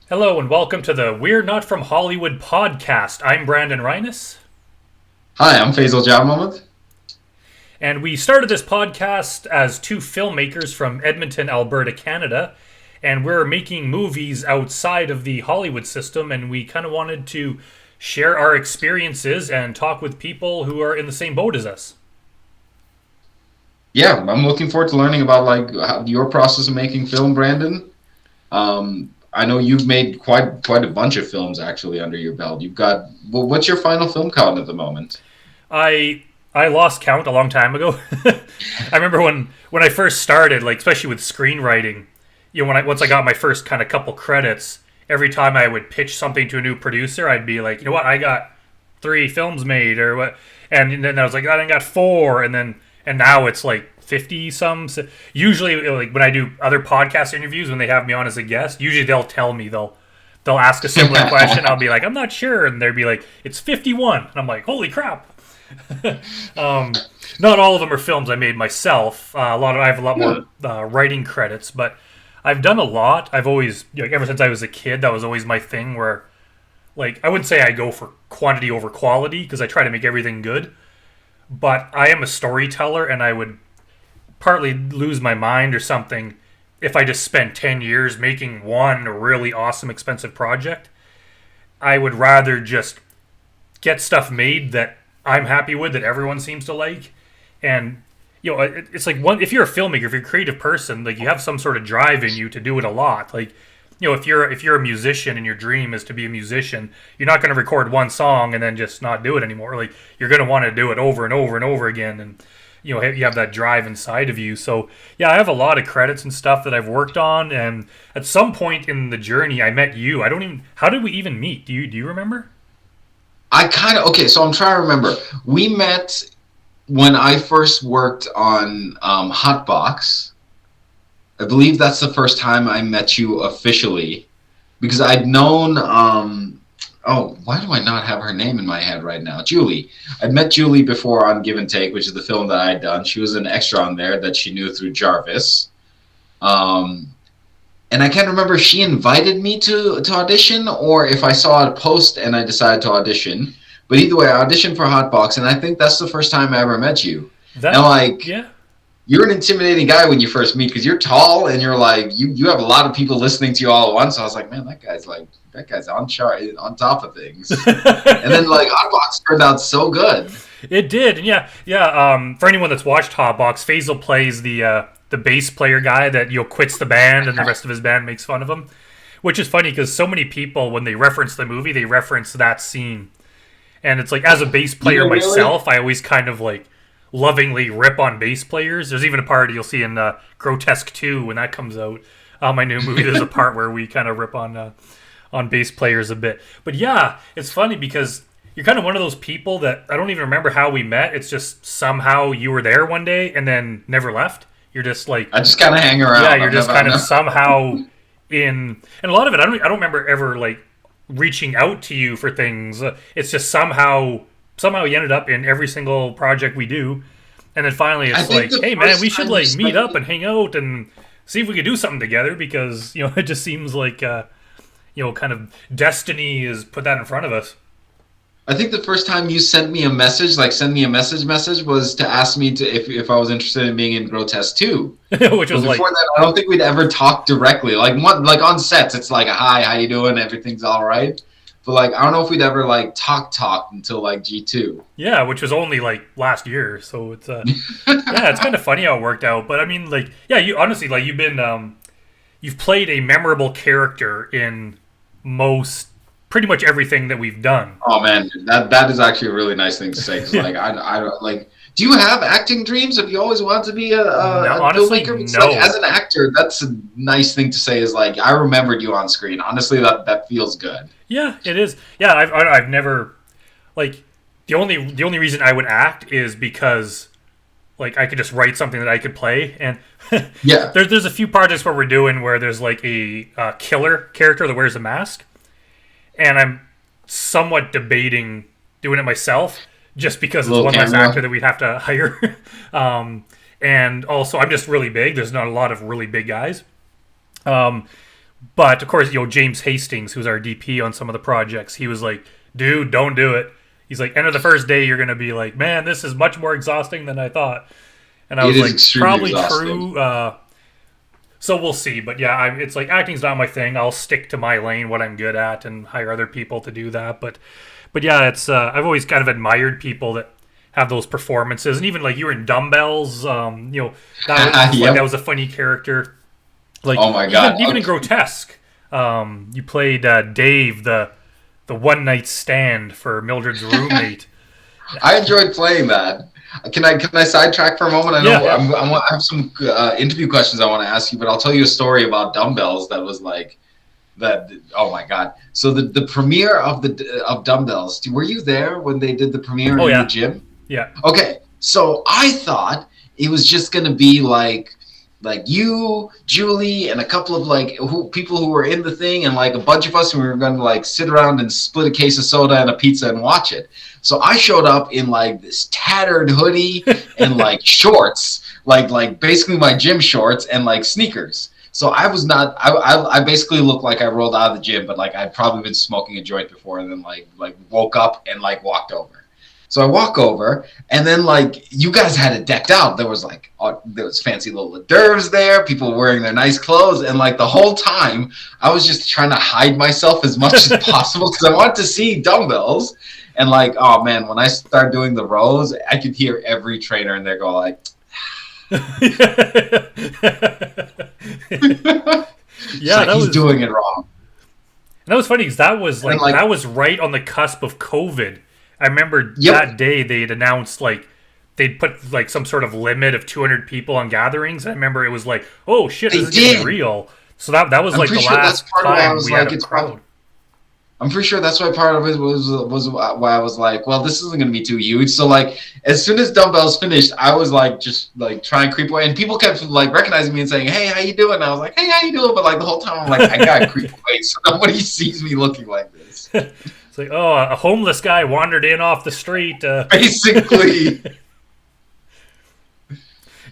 Hello and welcome to the We're Not From Hollywood podcast. I'm Brandon Rhiness, Hi, I'm Faizel Janmohamed. and we started this podcast as two filmmakers from Edmonton, Alberta, Canada, and we're making movies outside of the Hollywood system, and we kind of wanted to share our experiences and talk with people who are in the same boat as us. Yeah, I'm looking forward to learning about your process of making film, Brandon. I know you've made quite a bunch of films actually under your belt. What's your final film count at the moment? I lost count a long time ago. I remember when I first started, like especially with screenwriting, once I got my first kind of couple credits, every time I would pitch something to a new producer, I'd be like, you know what, I got 3 films made or what, and then I was like, I got 4, and now it's like 50 some. So usually, like when I do other podcast interviews, when they have me on as a guest, usually they'll tell me they'll ask a similar question. I'll be like, I'm not sure, and they'll be like, it's 51, and I'm like, holy crap. um, Not all of them are films I made myself. I have a lot more writing credits, but I've done a lot. I've always, ever since I was a kid, that was always my thing. Where, like, I wouldn't say I go for quantity over quality because I try to make everything good. But I am a storyteller, and I would partly lose my mind or something if I just spent 10 years making one really awesome, expensive project. I would rather just get stuff made that I'm happy with, that everyone seems to like. And, it's like if you're a filmmaker, if you're a creative person, like you have some sort of drive in you to do it a lot. Like, if you're a musician and your dream is to be a musician, you're not going to record one song and then just not do it anymore. Like, you're going to want to do it over and over and over again. And, you have that drive inside of you. So, yeah, I have a lot of credits and stuff that I've worked on. And at some point in the journey, I met you. How did we even meet? Do you remember? Okay, so I'm trying to remember. We met when I first worked on Hotbox. I believe that's the first time I met you officially, because I'd known. Oh, why do I not have her name in my head right now? Julie. I'd met Julie before on Give and Take, which is the film that I had done. She was an extra on there that she knew through Jarvis. Um, and I can't remember if she invited me to audition or if I saw a post and I decided to audition. But either way, I auditioned for Hotbox, and I think that's the first time I ever met you. And Yeah. you're an intimidating guy when you first meet because you're tall and you're like you have a lot of people listening to you all at once. So I was like, man, that guy's on top of things. And then like Hotbox turned out so good. It did, and yeah. For anyone that's watched Hotbox, Faizel plays the bass player guy that quits the band, and the rest of his band makes fun of him, which is funny because so many people, when they reference the movie, they reference that scene, and it's like, as a bass player myself, I always kind of like lovingly rip on bass players. There's even a part you'll see in Grotesque 2 when that comes out, my new movie. There's a part where we kind of rip on bass players a bit. But yeah, it's funny because you're kind of one of those people that I don't even remember how we met. It's just somehow you were there one day and then never left. You're just like, I just kind of hang around. yeah, you're just kind of somehow in, and a lot of it, I don't remember ever like reaching out to you for things. It's just somehow you ended up in every single project we do, and then finally it's like, hey man, we should like meet up and hang out and see if we could do something together, because it just seems like kind of destiny has put that in front of us. I think the first time you sent me a message, like send me a message, was to ask me to if I was interested in being in Grotesque 2. Which was before that, I don't think we'd ever talked directly. Like on sets, it's like, hi, how you doing? Everything's all right. But like, I don't know if we'd ever like talked until like G2. Yeah, which was only like last year. So it's yeah, it's kind of funny how it worked out. But I mean, like, yeah, you honestly, like, you've played a memorable character in pretty much everything that we've done. Oh man, that is actually a really nice thing to say. Cause like I don't like. Do you have acting dreams? Have you always wanted to be a honestly, filmmaker? It's no. like, as an actor, that's a nice thing to say. Is like, I remembered you on screen. Honestly, that feels good. Yeah, it is. Yeah, I've never, like, the only reason I would act is because, like, I could just write something that I could play. And Yeah. there's a few projects where we're doing where there's like a killer character that wears a mask, and I'm somewhat debating doing it myself just because it's one less actor that we'd have to hire. And also, I'm just really big. There's not a lot of really big guys. But of course, James Hastings, who's our DP on some of the projects, he was like, "Dude, don't do it." He's like, "End of the first day, you're gonna be like, man, this is much more exhausting than I thought." And I It was is like, extremely "Probably exhausting. true." So we'll see. But yeah, it's like acting's not my thing. I'll stick to my lane, what I'm good at, and hire other people to do that. But yeah, it's I've always kind of admired people that have those performances, and even like you were in Dumbbells. That was a funny character. Like Oh my god. even in Grotesque, you played Dave, the one night stand for Mildred's roommate. I enjoyed playing that. Can I sidetrack for a moment? I know Yeah. I have some interview questions I want to ask you, but I'll tell you a story about Dumbbells that was like that. Oh my god! So the premiere of Dumbbells. Were you there when they did the premiere Oh in yeah, the gym? yeah. Okay, so I thought it was just gonna be like you, Julie, and a couple of people who were in the thing, and like a bunch of us who were gonna like sit around and split a case of soda and a pizza and watch it. So I showed up in like this tattered hoodie and like shorts, like basically my gym shorts and like sneakers. So I was not. I basically looked like I rolled out of the gym, but like I'd probably been smoking a joint before, and then like woke up and like walked over. So I walk over, and then like you guys had it decked out. There was fancy little hors d'oeuvres there, people wearing their nice clothes, and like the whole time I was just trying to hide myself as much as possible because I wanted to see Dumbbells. And like, oh man, when I started doing the rows, I could hear every trainer in there go like, Yeah, like he's doing it wrong. and that was funny because that was And like, that was right on the cusp of COVID. I remember yep, that day they'd announced like they'd put like some sort of limit of 200 people on gatherings. I remember it was like, oh shit, they this is getting did. real. So that was I'm like the pretty sure that's last part of why I time was we had like, a it's probably. crowd. I'm pretty sure that's why part of it was why I was like, well, this isn't gonna be too huge. So like, as soon as Dumbbells finished, I was like, just like trying to creep away, and people kept like recognizing me and saying, "Hey, how you doing?" And I was like, "Hey, how you doing?" But like the whole time, I'm like, I gotta creep away so nobody sees me looking like this. It's like, oh, a homeless guy wandered in off the street. Basically,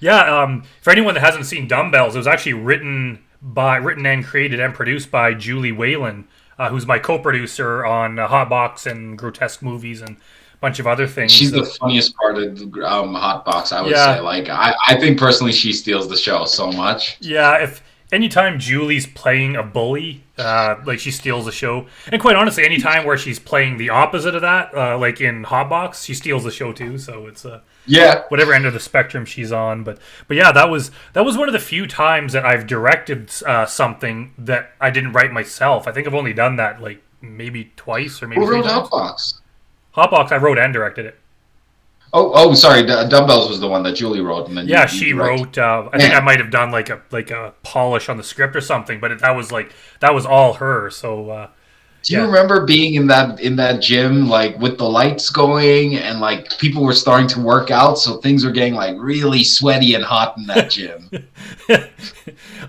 Yeah, for anyone that hasn't seen Dumbbells, it was actually written and created and produced by Julie Whalen, who's my co-producer on Hotbox and Grotesque movies and a bunch of other things. she's the funniest part of Hotbox. I would say, Yeah, like, I think personally, she steals the show so much. yeah. If anytime Julie's playing a bully, like she steals the show. And quite honestly, anytime where she's playing the opposite of that, like in Hotbox, she steals the show too. So it's Yeah, whatever end of the spectrum she's on. But yeah, that was one of the few times that I've directed something that I didn't write myself. I think I've only done that like maybe twice or maybe who three wrote times. Hotbox? Hotbox, I wrote and directed it. Oh, sorry. Dumbbells was the one that Julie wrote, and then Yeah, you she directed. wrote. I think I might have done like a polish on the script or something, but that was all her. So Do you yeah. remember being in that gym, like with the lights going and like people were starting to work out, so things were getting like really sweaty and hot in that gym?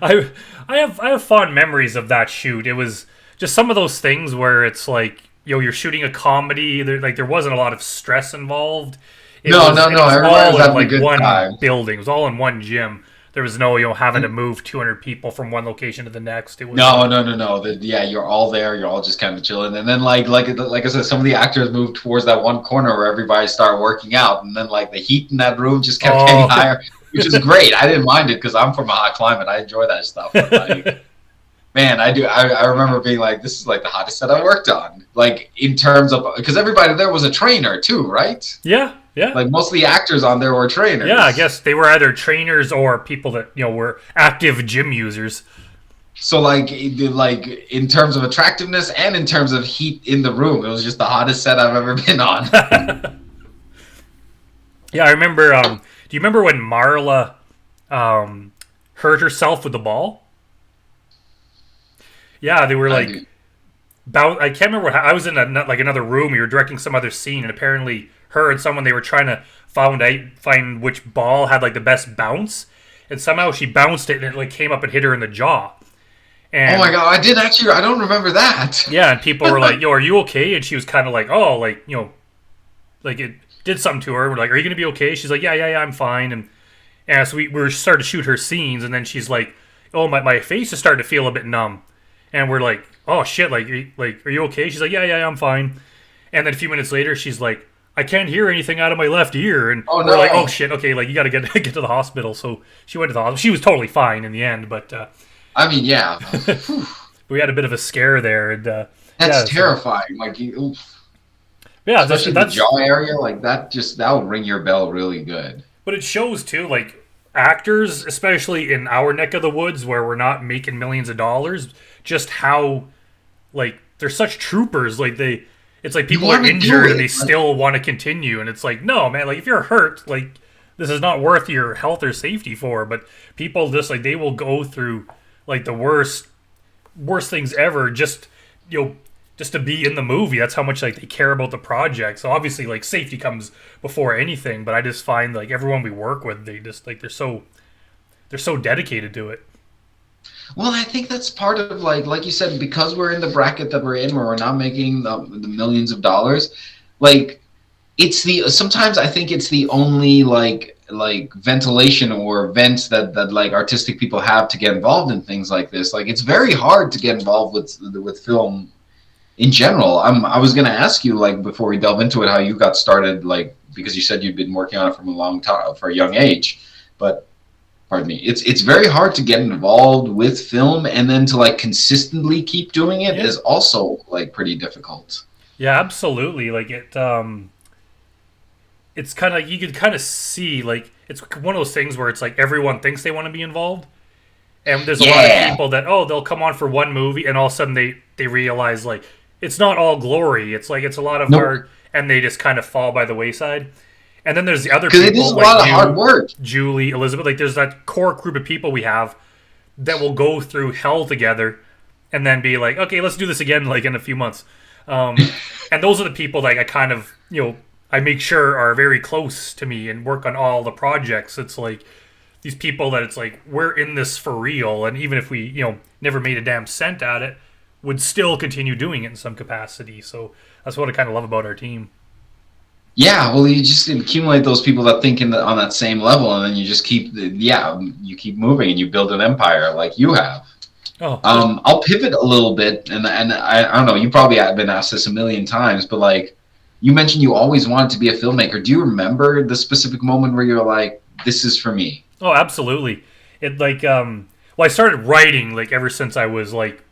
I I have fond memories of that shoot. It was just some of those things where it's like you're shooting a comedy. There wasn't a lot of stress involved. No. It was Everybody all was in having a like good one time. building. It was all in one gym. There was no having to move 200 people from one location to the next. It was No. Yeah, you're all there. You're all just kind of chilling, and then like I said, some of the actors moved towards that one corner where everybody started working out, and then like the heat in that room just kept getting oh higher, which is great. I didn't mind it because I'm from a hot climate. I enjoy that stuff. But like, man, I do. I remember being like, this is like the hottest set I worked on. Like in terms of because everybody there was a trainer too, right? yeah. Like most of the actors on there were trainers. Yeah, I guess they were either trainers or people that were active gym users. So like in terms of attractiveness and in terms of heat in the room, it was just the hottest set I've ever been on. Yeah, I remember. Do you remember when Marla hurt herself with the ball? Yeah, they were I like do. I can't remember I was in another room. We were directing some other scene, and apparently her and someone they were trying to find which ball had like the best bounce, and somehow she bounced it and it like came up and hit her in the jaw. Oh And my god, I don't remember that. yeah, and people were like, "Yo, are you okay?" And she was kind of like, "Oh, like like it did something to her." We're like, "Are you gonna be okay?" She's like, "Yeah, I'm fine." And so we were starting to shoot her scenes, and then she's like, "Oh, my face is starting to feel a bit numb." And we're like, oh shit, are you okay? She's like, yeah, I'm fine. And then a few minutes later, she's like, I can't hear anything out of my left ear. And Oh we're like, oh no. shit, okay, like you got to get get to the hospital. So she went to the hospital. She was totally fine in the end, but I mean, yeah. we had a bit of a scare there. And That's yeah, so terrifying. Like, yeah, especially the that's jaw area, like that would ring your bell really good. but it shows too, like actors, especially in our neck of the woods where we're not making millions of dollars, just how like they're such troopers. Like it's like You people are want to do injured and it. they still want to continue, and it's like no man, like if you're hurt, like this is not worth your health or safety for. But people just like they will go through like the worst things ever just you know just to be in the movie. That's how much like they care about the project. So obviously like safety comes before anything, but I just find like everyone we work with, they just like they're so dedicated to it. Well, I think that's part of like you said, because we're in the bracket that we're in, where we're not making the millions of dollars. Like it's the sometimes I think it's the only like ventilation or vents that like artistic people have to get involved in things like this. Like it's very hard to get involved with film in general. I was gonna ask you like before we delve into it how you got started, like because you said you'd been working on it from a long time for a young age, but pardon me, it's very hard to get involved with film and then to like consistently keep doing it Yeah. is also like pretty difficult. Yeah, absolutely. Like it's kind of you could kind of see like it's one of those things where it's like everyone thinks they want to be involved, and there's a lot of Yeah. people that they'll come on for one movie and all of a sudden they realize like it's not all glory. It's like it's a lot of Nope. hard, and they just kind of fall by the wayside. And then there's the other Because it is people a like lot of hard you, work. Julie, Elizabeth. Like there's that core group of people we have that will go through hell together, and then be like, okay, let's do this again like in a few months. Um, and those are the people that I kind of I make sure are very close to me and work on all the projects. It's like these people that it's like we're in this for real, and even if we never made a damn cent at it, would still continue doing it in some capacity. So that's what I kind of love about our team. Yeah, well, you just accumulate those people that think on that same level, and then you just keep, you keep moving, and you build an empire like you have. Oh, good. I'll pivot a little bit, and I don't know, you probably have been asked this a million times, but like, you mentioned you always wanted to be a filmmaker. Do you remember the specific moment where you're like, this is for me? Oh, absolutely. It like well, I started writing like ever since I was like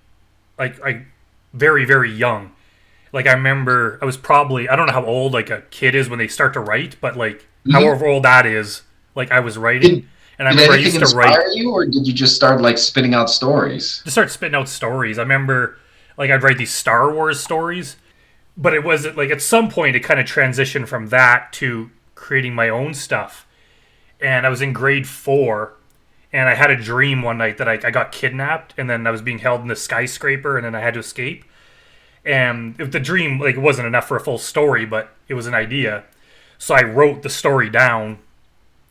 very very young. Like I remember I was probably I don't know how old like a kid is when they start to write, but like Mhm. however old that is, like I was writing, Did, and I did remember I anything used to write inspire you, or did you just start like spitting out stories? to start spitting out stories. I remember like I'd write these Star Wars stories, but it was like at some point it kind of transitioned from that to creating my own stuff. And I was in grade 4, and I had a dream one night that I got kidnapped, and then I was being held in this skyscraper, and then I had to escape. And the dream like it wasn't enough for a full story, but it was an idea. So I wrote the story down,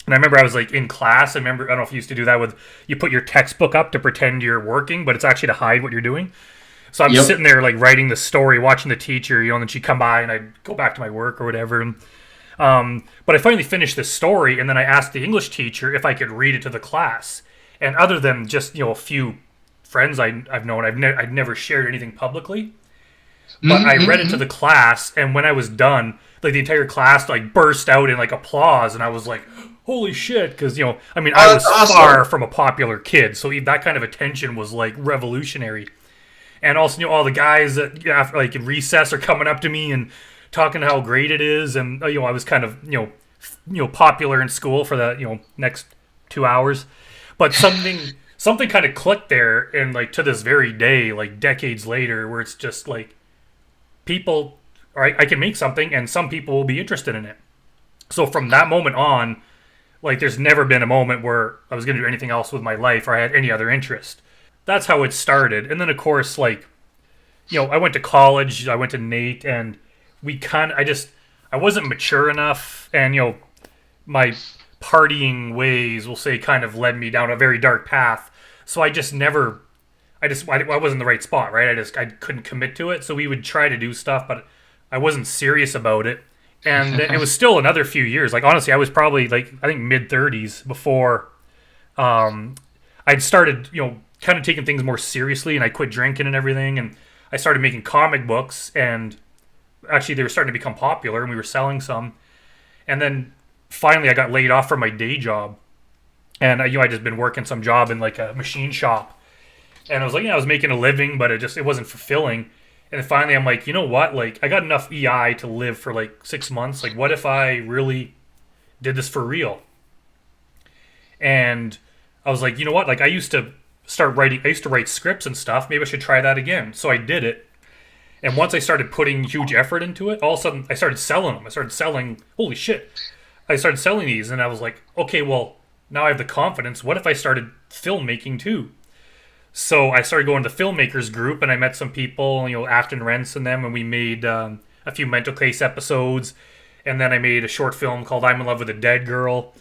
and I remember I was like in class. I don't know if you used to do that with you put your textbook up to pretend you're working, but it's actually to hide what you're doing. So I'm Yep. sitting there like writing the story, watching the teacher, and then she'd come by and I'd go back to my work or whatever. And, but I finally finished this story, and then I asked the English teacher if I could read it to the class. And other than just a few friends I've known, I'd never shared anything publicly. But I read it to Mm-hmm. the class, and when I was done, like the entire class like burst out in like applause, and I was like, "Holy shit!" Because I mean, I Oh, was that's awesome. far from a popular kid, so that kind of attention was like revolutionary. And also, all the guys that like in recess are coming up to me and talking how great it is, and I was kind of popular in school for the next 2 hours, but something kind of clicked there, and like to this very day, like decades later, where it's just like people, all right, I can make something, and some people will be interested in it. So from that moment on, like there's never been a moment where I was going to do anything else with my life or I had any other interest. That's how it started. And then of course, like I went to college, I went to Nate, and I wasn't mature enough, and my partying ways, we'll say, kind of led me down a very dark path. So I just never I wasn't in the right spot, right? I couldn't commit to it. So we would try to do stuff, but I wasn't serious about it. And it was still another few years. Like honestly, I was probably like I think mid 30s before I'd started, kind of taking things more seriously, and I quit drinking and everything, and I started making comic books, and actually they were starting to become popular, and we were selling some. And then finally I got laid off from my day job, and I just been working some job in like a machine shop, and I was like, I was making a living, but it wasn't fulfilling. And then finally I'm like, you know what, like I got enough EI to live for like 6 months. Like, what if I really did this for real? And I was like, you know what, like I used to write scripts and stuff. Maybe I should try that again. So I did it. And once I started putting huge effort into it, all of a sudden I started selling them. Holy shit. I started selling these, and I was like, okay, well, now I have the confidence. What if I started filmmaking too? So I started going to the Filmmakers group, and I met some people, Afton Rents and them, and we made a few mental case episodes. And then I made a short film called I'm in Love with a Dead Girl.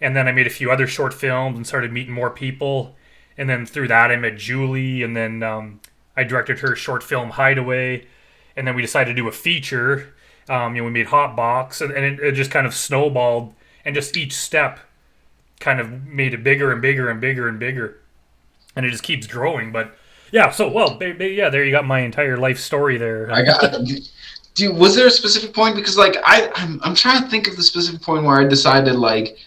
And then I made a few other short films and started meeting more people. And then through that, I met Julie, and then I directed her short film Hideaway. And then we decided to do a feature. We made Hot Box, and it just kind of snowballed. And just each step kind of made it bigger and bigger and bigger and bigger. And it just keeps growing. But yeah, so, there you got my entire life story there. I got it. Dude, was there a specific point? Because, like, I'm trying to think of the specific point where I decided, like,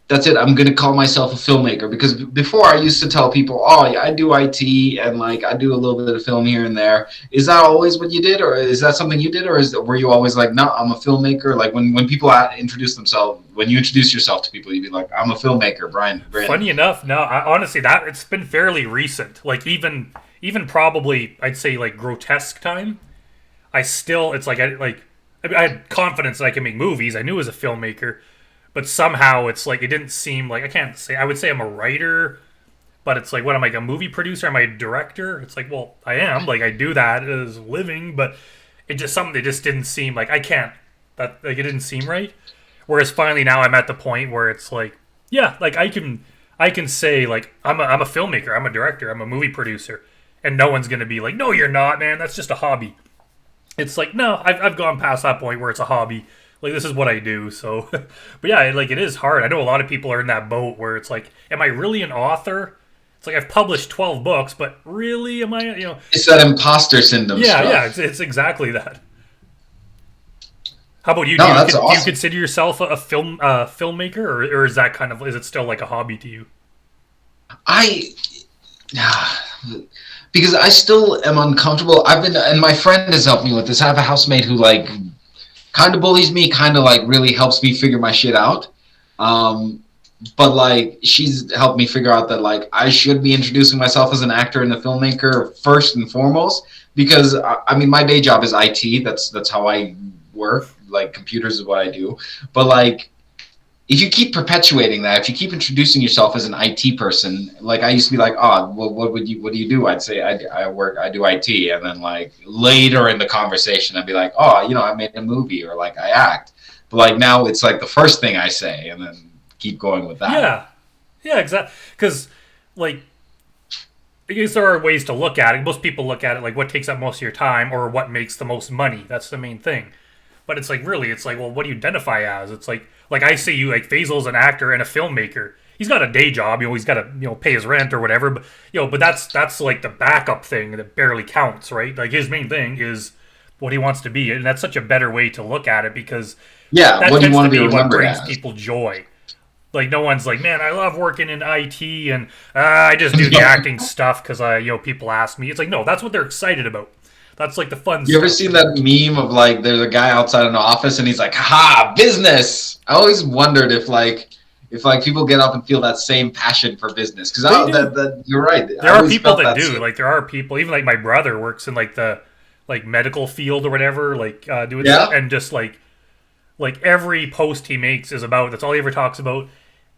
that's it, I'm going to call myself a filmmaker. Because before I used to tell people, oh, yeah, I do IT and, like, I do a little bit of film here and there. Is that always what you did? Or is that something you did? Or were you always like, no, I'm a filmmaker? Like, when people introduce themselves, when you introduce yourself to people, you'd be like, I'm a filmmaker, Brian. Funny enough, no, honestly, it's been fairly recent. Like, even probably, I'd say, like, Grotesque time. It's like, I had confidence that I could make movies. I knew I was a filmmaker. But somehow it's like, it didn't seem like, I would say I'm a writer, but it's like, what am I, a movie producer? Am I a director? It's like, well, I am. Like, I do that as a living, but it just didn't seem like, it didn't seem right. Whereas finally now I'm at the point where it's like, yeah, like I can say, like, I'm a filmmaker, I'm a director, I'm a movie producer, and no one's going to be like, no, you're not, man, that's just a hobby. It's like, no, I've gone past that point where it's a hobby. Like, this is what I do, so... But yeah, like, it is hard. I know a lot of people are in that boat where it's like, am I really an author? It's like, I've published 12 books, but really, am I, It's that imposter syndrome stuff. Yeah, it's exactly that. How about you? No, Do awesome. you consider yourself a filmmaker, or is that kind of... Is it still like a hobby to you? Because I still am uncomfortable. And my friend has helped me with this. I have a housemate who, like, kind of bullies me, kind of, like, really helps me figure my shit out. But, like, she's helped me figure out that, like, I should be introducing myself as an actor and a filmmaker first and foremost. Because, I mean, my day job is IT. That's how I work. Like, computers is what I do. But, like, if you keep perpetuating that, if you keep introducing yourself as an IT person, like, I used to be like, oh, well, what do you do? I'd say I do IT, and then, like, later in the conversation, I'd be like, oh, I made a movie, or, like, I act. But, like, now it's like the first thing I say, and then keep going with that. Yeah, exactly. Because, like, I guess there are ways to look at it. Most people look at it like what takes up most of your time, or what makes the most money. That's the main thing. But it's like, really, it's like, well, what do you identify as? It's like I see you, like, Faizel's an actor and a filmmaker. He's got a day job, he's got to, pay his rent or whatever. But, but that's like the backup thing that barely counts, right? Like, his main thing is what he wants to be, and that's such a better way to look at it, because that what do you want to be what remembered brings as? People joy. Like, no one's like, man, I love working in IT, and I just do the acting stuff because people ask me. It's like, no, that's what they're excited about. That's like the fun stuff. You ever seen that meme of, like, there's a guy outside an office and he's like, ha, business? I always wondered if people get up and feel that same passion for business. Because you're right. There are people that do. Like, there are people, even like my brother works in like the medical field or whatever, like doing stuff, and just like every post he makes is about, that's all he ever talks about.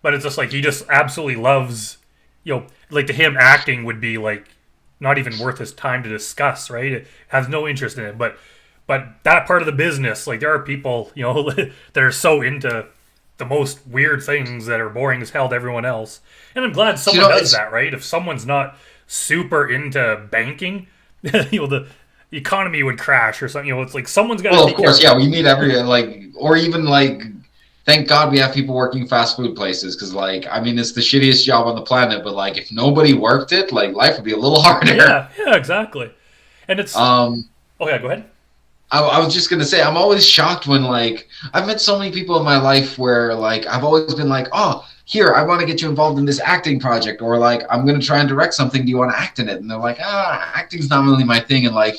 But it's just like, he just absolutely loves, like, to him, acting would be like not even worth his time to discuss, right? It has no interest in it. But that part of the business, like, there are people, that are so into the most weird things that are boring as hell to everyone else. And I'm glad someone does that, right? If someone's not super into banking, the economy would crash or something. It's like, someone's got to. Well, of course, yeah. We need every, like, or even, like, thank God we have people working fast food places because, like, I mean, it's the shittiest job on the planet. But like, if nobody worked it, like, life would be a little harder. Yeah, yeah, exactly. And it's Um, oh yeah, go ahead. I was just gonna say, I'm always shocked when like I've met so many people in my life where like I've always been like, oh, here, I want to get you involved in this acting project, or like I'm gonna try and direct something. Do you want to act in it? And they're like, acting's not really my thing. And like,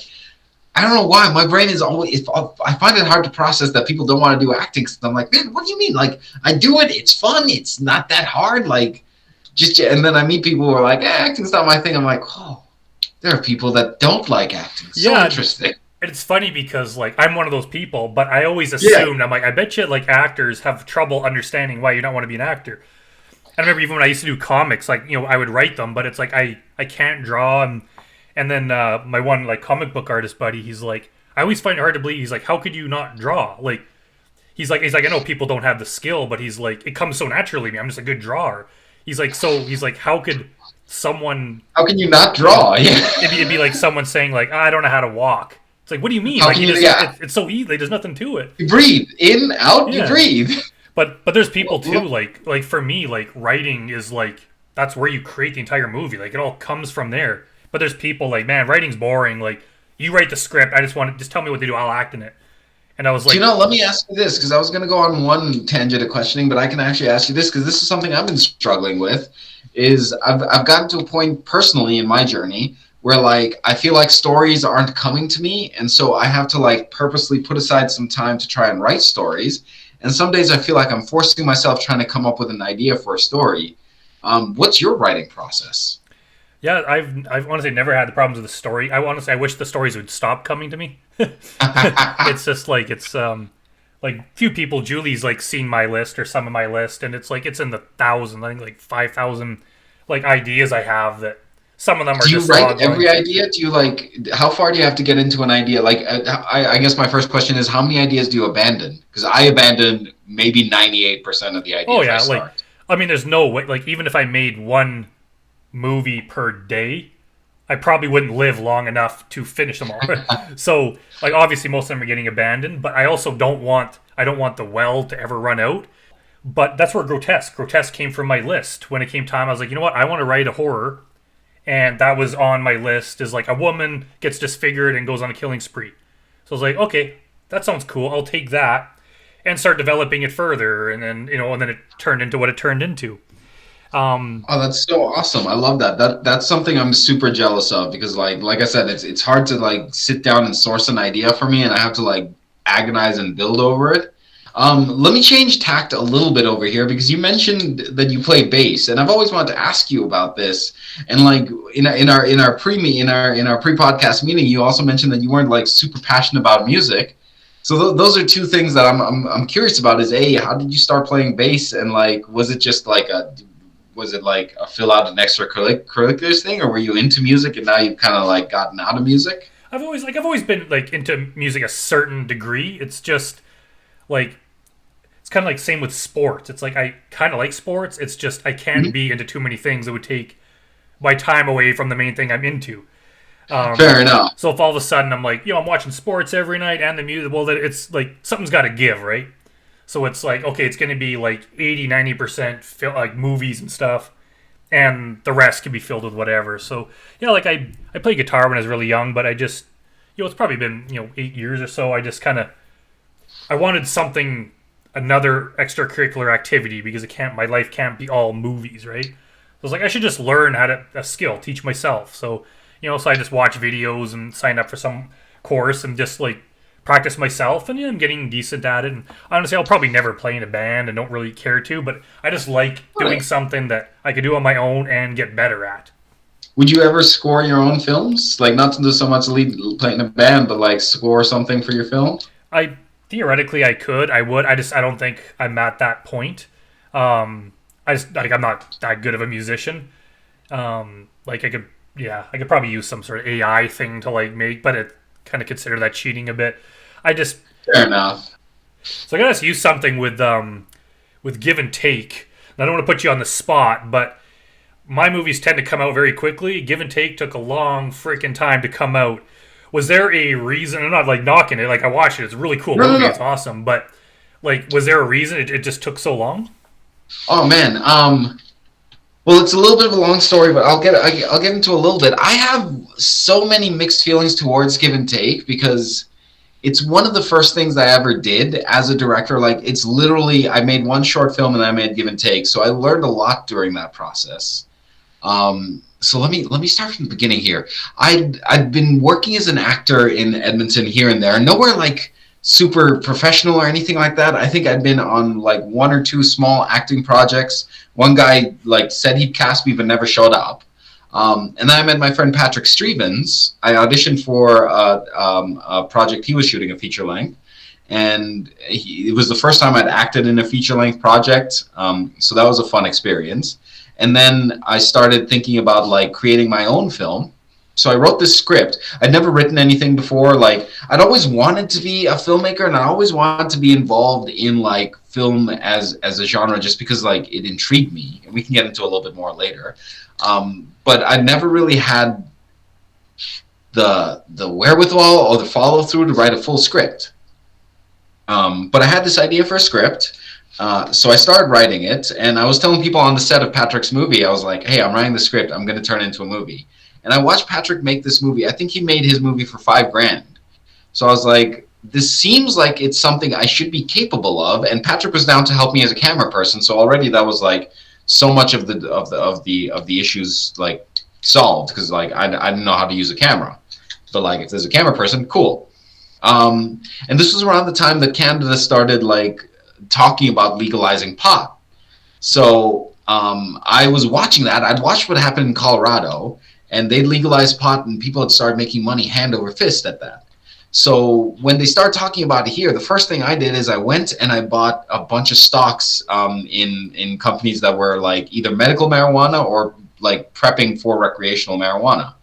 I don't know why my brain is always. I find it hard to process that people don't want to do acting. So I'm like, man, what do you mean? Like, I do it. It's fun. It's not that hard. Like, just and then I meet people who are like, acting's not my thing. I'm like, oh, there are people that don't like acting. So Yeah, interesting. and it's funny because like I'm one of those people, but I always Yeah. assumed I'm like I bet you like actors have trouble understanding why you don't want to be an actor. I remember even when I used to do comics, like I would write them, but it's like I can't draw, and then my one like comic book artist buddy, he's like I always find it hard to believe. He's like, how could you not draw? Like he's like I know people don't have the skill, but he's like it comes so naturally to me. I'm just a good drawer. He's like how could someone How can you not draw? Yeah. it'd be like someone saying like I don't know how to walk. It's like what do you mean? How Like can you you? just Yeah. it's so easy. There's nothing to it. You breathe in, out. You Yeah. breathe. But there's people too like for me like writing is like that's where you create the entire movie. Like it all comes from there. But there's people like man, writing's boring. Like you write the script. I just want to just tell me what they do. I'll act in it. And I was Do like, you know? Let me ask you this because I was going to go on one tangent of questioning, but I can actually ask you this because this is something I've been struggling with. Is I've gotten to a point personally in my journey where like I feel like stories aren't coming to me, and so I have to like purposely put aside some time to try and write stories. And some days I feel like I'm forcing myself trying to come up with an idea for a story. What's your writing process? yeah, I've honestly never had the problems with the story. I wish the stories would stop coming to me. It's just like it's like few people. Julie's like seen my list or some of my list, and it's like it's in the thousands. I think like 5,000 like ideas I have that some of them are Do you just write every going. idea? Do you like how far do you have to get into an idea? Like I guess my first question is how many ideas do you abandon? Because I abandon maybe 98% of the Oh ideas I yeah, like start. I mean, there's no way. Like even if I made one movie per day, I probably wouldn't live long enough to finish them all. So, like obviously most of them are getting abandoned, but I don't want the well to ever run out. But that's where Grotesque came from my list. When it came time, I was like, you know what? I want to write a horror, and that was on my list. Is like a woman gets disfigured and goes on a killing spree. So I was like, okay, that sounds cool. I'll take that and start developing it further, and then it turned into what it turned into. Oh, that's so awesome. I love that. That's something I'm super jealous of because like I said, it's hard to like sit down and source an idea for me and I have to like agonize and build over it. Let me change tact a little bit over here because you mentioned that you play bass, and I've always wanted to ask you about this. And like in our pre-podcast meeting, you also mentioned that you weren't like super passionate about music. So those are two things that I'm curious about. Is A, how did you start playing bass, and like was it like a fill out an extracurriculars thing, or were you into music and now you've kind of like gotten out of music? I've always been like into music a certain degree. It's just like it's kind of like same with sports. It's like I kind of like sports. It's just I can't Mhm. be into too many things that would take my time away from the main thing I'm into. Fair enough. So if all of a sudden I'm like, I'm watching sports every night and the music, well, then it's like something's got to give, right? So it's like, okay, it's going to be like 80, 90% like movies and stuff, and the rest can be filled with whatever. So, like I played guitar when I was really young, but I just, it's probably been, 8 years or so. I just kind of, I wanted something, another extracurricular activity because my life can't be all movies, right? So I was like, I should just learn a skill, teach myself. So, so I just watch videos and sign up for some course and just like practice myself, and I'm getting decent at it. And honestly, I'll probably never play in a band and don't really care to, but I just like doing Right. something that I could do on my own and get better at. Would you ever score your own films? Like not to do so much lead playing in a band, but like score something for your film? I theoretically I could, I would. I don't think I'm at that point. I just like I'm not that good of a musician. Like I could probably use some sort of AI thing to like make, but it kind of consider that cheating a bit. I just Fair enough. So I gotta ask you something with give and take. And I don't want to put you on the spot, but my movies tend to come out very quickly. Give and Take took a long freaking time to come out. Was there a reason? I'm not like knocking it. Like I watched it. It's a really cool No, no, movie. no. It's awesome. But Like, was there a reason it just took so long? Oh man. Well, it's a little bit of a long story, but I'll get into a little bit. I have so many mixed feelings towards Give and Take because it's one of the first things I ever did as a director. Like, it's literally, I made one short film and I made Give and Take, so I learned a lot during that process. So let me start from the beginning here. I'd been working as an actor in Edmonton here and there, nowhere like super professional or anything like that. I think I'd been on like one or two small acting projects. One guy like said he'd cast me but never showed up. And then I met my friend Patrick Stevens. I auditioned for a project he was shooting, a feature length, and it was the first time I'd acted in a feature length project. So that was a fun experience. And then I started thinking about like creating my own film. So I wrote this script. I'd never written anything before. Like, I'd always wanted to be a filmmaker, and I always wanted to be involved in like film as a genre, just because like it intrigued me. And we can get into a little bit more later. But I never really had the wherewithal or the follow through to write a full script. But I had this idea for a script. So I started writing it, and I was telling people on the set of Patrick's movie, I was like, hey, I'm writing the script. I'm going to turn it into a movie. And I watched Patrick make this movie. I think he made his movie for $5,000. So I was like, this seems like it's something I should be capable of. And Patrick was down to help me as a camera person. So already that was like so much of the issues like solved, because like I didn't know how to use a camera. But like, if there's a camera person, cool. And this was around the time that Canada started like talking about legalizing pot. So I was watching that. I'd watched what happened in Colorado, and they legalized pot, and people had started making money hand over fist at that. So when they started talking about it here, the first thing I did is I went and I bought a bunch of stocks in companies that were like either medical marijuana or like prepping for recreational marijuana.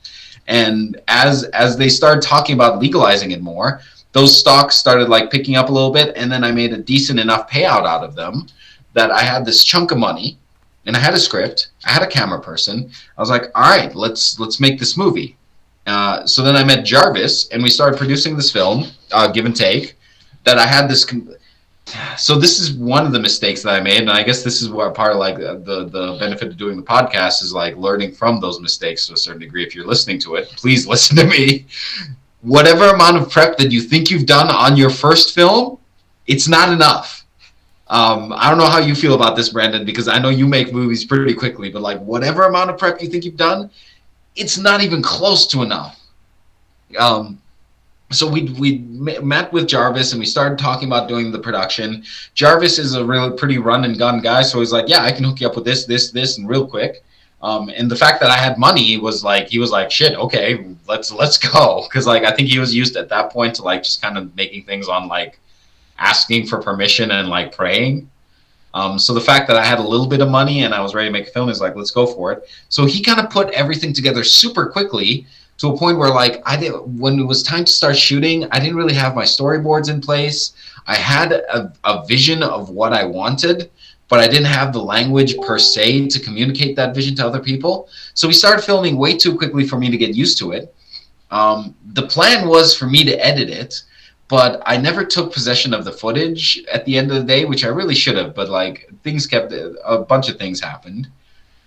And as they started talking about legalizing it more, those stocks started like picking up a little bit, and then I made a decent enough payout out of them that I had this chunk of money, and I had a script, I had a camera person. I was like, all right, let's make this movie. So then I met Jarvis, and we started producing this film, Give and Take, that I had this. So this is one of the mistakes that I made, and I guess this is what part of like the benefit of doing the podcast is like learning from those mistakes to a certain degree. If you're listening to it, please listen to me. Whatever amount of prep that you think you've done on your first film, it's not enough. I don't know how you feel about this, Brandon, because I know you make movies pretty quickly, but like whatever amount of prep you think you've done, it's not even close to enough. So we met with Jarvis, and we started talking about doing the production. Jarvis is a really pretty run and gun guy, so he's like, yeah, I can hook you up with this, and real quick. And the fact that I had money was like, he was like, shit, okay, let's go. Cause like, I think he was used at that point to like, just kind of making things on like asking for permission and like praying. So the fact that I had a little bit of money and I was ready to make a film is like, let's go for it. So he kind of put everything together super quickly to a point where like when it was time to start shooting, I didn't really have my storyboards in place. I had a vision of what I wanted, but I didn't have the language per se to communicate that vision to other people. So we started filming way too quickly for me to get used to it. The plan was for me to edit it, but I never took possession of the footage at the end of the day, which I really should have, but like a bunch of things happened.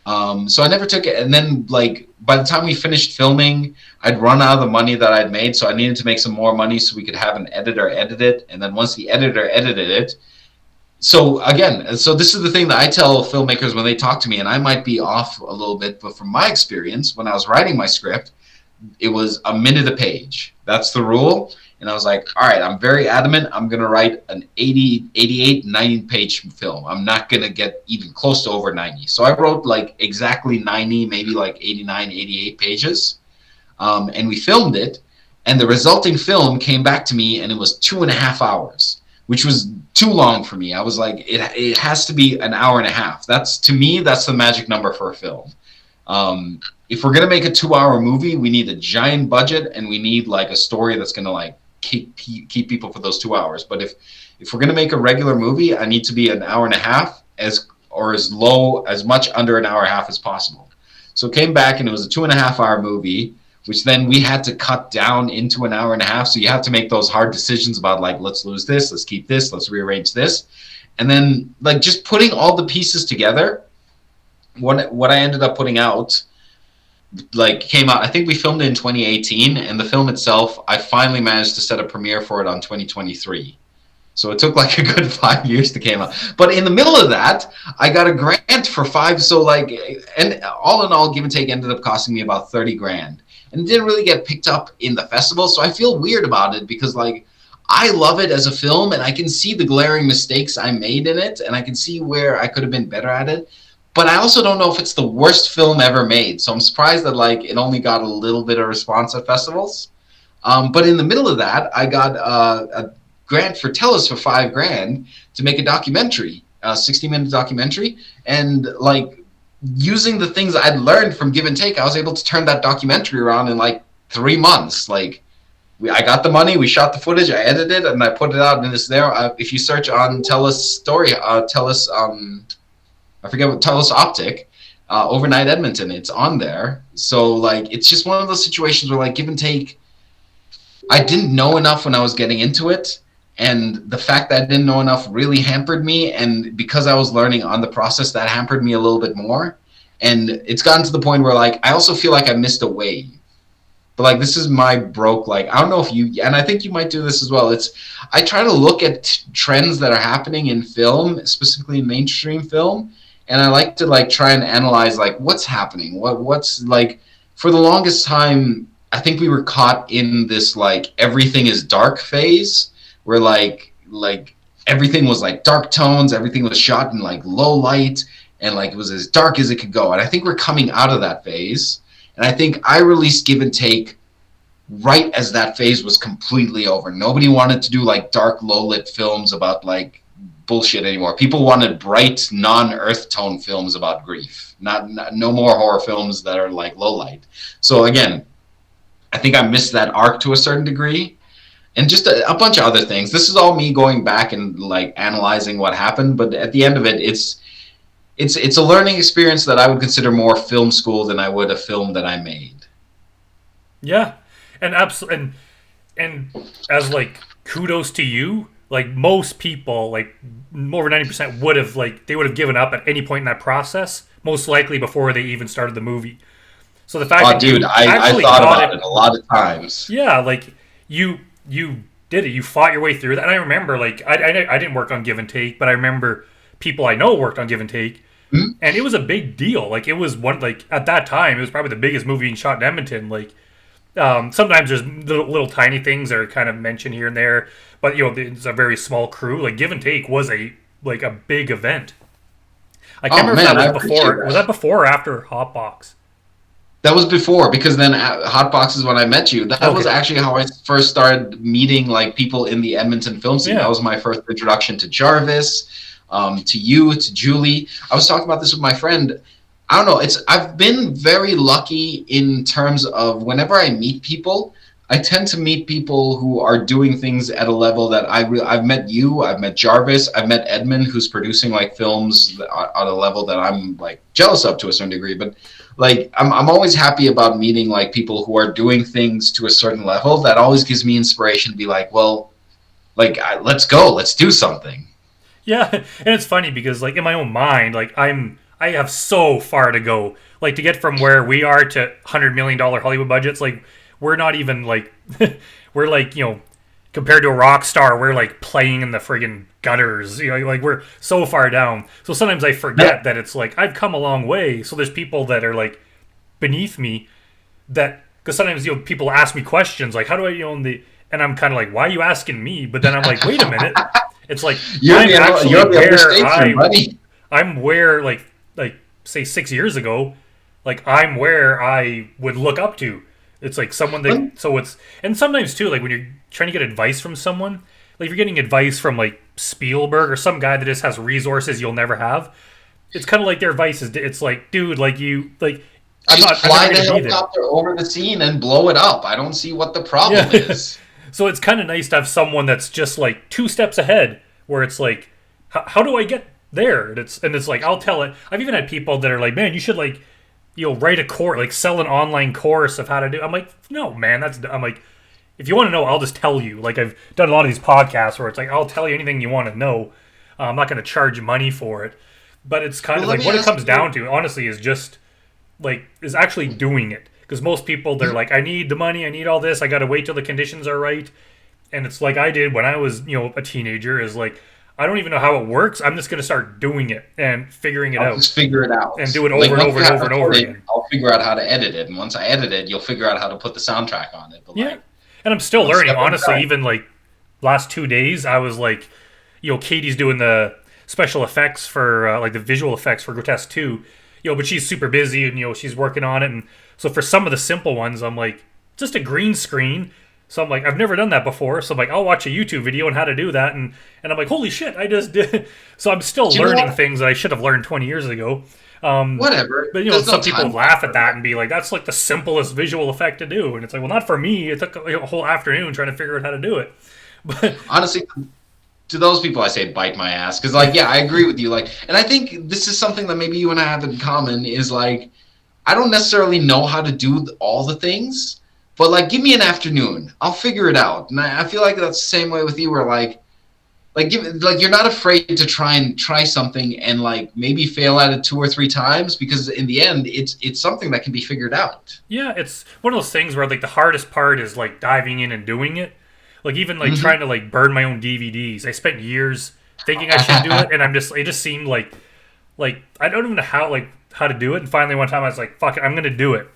So I never took it. And then like by the time we finished filming, I'd run out of the money that I'd made. So I needed to make some more money so we could have an editor edit it. And then once the editor edited it, so this is the thing that I tell filmmakers when they talk to me, and I might be off a little bit, but from my experience, when I was writing my script, it was a minute a page. That's the rule. And I was like, all right, I'm very adamant. I'm going to write an 80, 88, 90-page film. I'm not going to get even close to over 90. So I wrote like exactly 90, maybe like 89, 88 pages. And we filmed it. And the resulting film came back to me, and it was 2.5 hours, which was too long for me. I was like, it has to be an hour and a half. To me, that's the magic number for a film. If we're going to make a 2-hour movie, we need a giant budget, and we need like a story that's going to like keep people for those 2 hours. But if we're going to make a regular movie, I need to be an hour and a half as much under an hour and a half as possible. So it came back, and it was a 2.5 hour movie. which then we had to cut down into an hour and a half. So you have to make those hard decisions about like, let's lose this, let's keep this, let's rearrange this. And then like just putting all the pieces together, what I ended up putting out like came out, I think we filmed it in 2018, and the film itself, I finally managed to set a premiere for it on 2023. So it took like a good 5 years to came out. But in the middle of that, I got a grant for five. So like, and all in all, give and take ended up costing me about 30 grand. And it didn't really get picked up in the festival. So I feel weird about it because like, I love it as a film and I can see the glaring mistakes I made in it. And I can see where I could have been better at it. But I also don't know if it's the worst film ever made. So I'm surprised that like it only got a little bit of response at festivals. But in the middle of that, I got a grant for TELUS for 5 grand to make a documentary, a 60-minute documentary. And like using the things I'd learned from Give and Take, I was able to turn that documentary around in like 3 months. Like I got the money, we shot the footage, I edited it, and I put it out, and it's there. If you search on TELUS story, TELUS, I forget what, TELUS Optic, Overnight Edmonton, it's on there. So like it's just one of those situations where like Give and Take, I didn't know enough when I was getting into it, and the fact that I didn't know enough really hampered me, and because I was learning on the process, that hampered me a little bit more. And it's gotten to the point where like I also feel like I missed a wave. But like this is my broke, like I don't know if you, and I think you might do this as well, it's I try to look at trends that are happening in film, specifically in mainstream film, and I like to like try and analyze like what's happening, what's like. For the longest time I think we were caught in this like everything is dark phase where like everything was like dark tones, everything was shot in like low light, and like it was as dark as it could go. And I think we're coming out of that phase. And I think I released Give and Take right as that phase was completely over. Nobody wanted to do like dark, low-lit films about like bullshit anymore. People wanted bright, non-earth tone films about grief. No more horror films that are like low light. So again, I think I missed that arc to a certain degree. And just a bunch of other things. This is all me going back and like analyzing what happened. But at the end of it, it's a learning experience that I would consider more film school than I would a film that I made. Yeah, and absolutely, and as like kudos to you. Like most people, like over 90% would have like they would have given up at any point in that process, most likely before they even started the movie. So the fact that dude, I thought about it a lot of times. Yeah, like you did it. You fought your way through that. And I remember like I didn't work on Give and Take, but I remember people I know worked on Give and Take. And it was a big deal. Like it was one, like at that time, it was probably the biggest movie being shot in Edmonton. Like sometimes there's little tiny things that are kind of mentioned here and there, but you know it's a very small crew. Like Give and Take was a big event. I can't remember if that was before. That. Was that before or after Hotbox? That was before, because then Hotbox is when I met you. That was actually how I first started meeting like people in the Edmonton film scene. Yeah. That was my first introduction to Jarvis. To you, to Julie. I was talking about this with my friend. I don't know. I've been very lucky in terms of whenever I meet people, I tend to meet people who are doing things at a level that I've met you, I've met Jarvis, I've met Edmund, who's producing like films on a level that I'm like jealous of to a certain degree. But like I'm always happy about meeting like people who are doing things to a certain level. That always gives me inspiration to be like, well, like let's go, let's do something. Yeah, and it's funny because, like, in my own mind, like, I have so far to go. Like, to get from where we are to $100 million Hollywood budgets, like, we're not even, like, we're, like, you know, compared to a rock star, we're, like, playing in the friggin' gutters. You know, like, we're so far down. So sometimes I forget that it's, like, I've come a long way. So there's people that are, like, beneath me that, because sometimes, you know, people ask me questions, like, how do I, you know, and I'm kind of like, why are you asking me? But then I'm like, wait a minute. It's like I'm where like say 6 years ago, like I'm where I would look up to. It's like someone that so it's, and sometimes too, like when you're trying to get advice from someone, like if you're getting advice from like Spielberg or some guy that just has resources you'll never have, it's kind of like their advice is, it's like, dude, like you like fly the helicopter over the scene and blow it up. I don't see what the problem is. So it's kind of nice to have someone that's just like 2 steps ahead, where it's like, how do I get there? And it's like, I'll tell it. I've even had people that are like, man, you should like write a course, like sell an online course of how to do. I'm like, no, man, I'm like, if you want to know, I'll just tell you. Like I've done a lot of these podcasts where it's like, I'll tell you anything you want to know. I'm not going to charge you money for it. But it's kind of like what it comes down to, honestly, is just like is actually doing it. Because most people, they're like, I need the money, I need all this, I got to wait till the conditions are right. And it's like I did when I was, a teenager, is like, I don't even know how it works. I'm just going to start doing it and figuring it out. Just figure it out. And do it over and over and over and over again. I'll figure out how to edit it. And once I edit it, you'll figure out how to put the soundtrack on it. But yeah. And I'm still learning, honestly. Even like last 2 days, I was like, Katie's doing the special effects for, like the visual effects for Grotesque 2. But she's super busy and, she's working on it. And so for some of the simple ones, I'm like, just a green screen. So I'm like, I've never done that before. So I'm like, I'll watch a YouTube video on how to do that. And I'm like, holy shit, I just did. So I'm still learning things that I should have learned 20 years ago. Whatever. But, some people laugh at that and be like, that's like the simplest visual effect to do. And it's like, well, not for me. It took a whole afternoon trying to figure out how to do it. But honestly, to those people, I say bite my ass. Because, like, yeah, I agree with you. Like, and I think this is something that maybe you and I have in common is, like, I don't necessarily know how to do all the things. But, like, give me an afternoon. I'll figure it out. And I feel like that's the same way with you where, you're not afraid to try something and, like, maybe fail at it 2 or 3 times because in the end, it's something that can be figured out. Yeah, it's one of those things where, like, the hardest part is, like, diving in and doing it. Like, even, like, trying to, like, burn my own DVDs. I spent years thinking I should do it, and it just seemed like, I don't even know how to do it. And finally one time I was like, fuck it, I'm going to do it.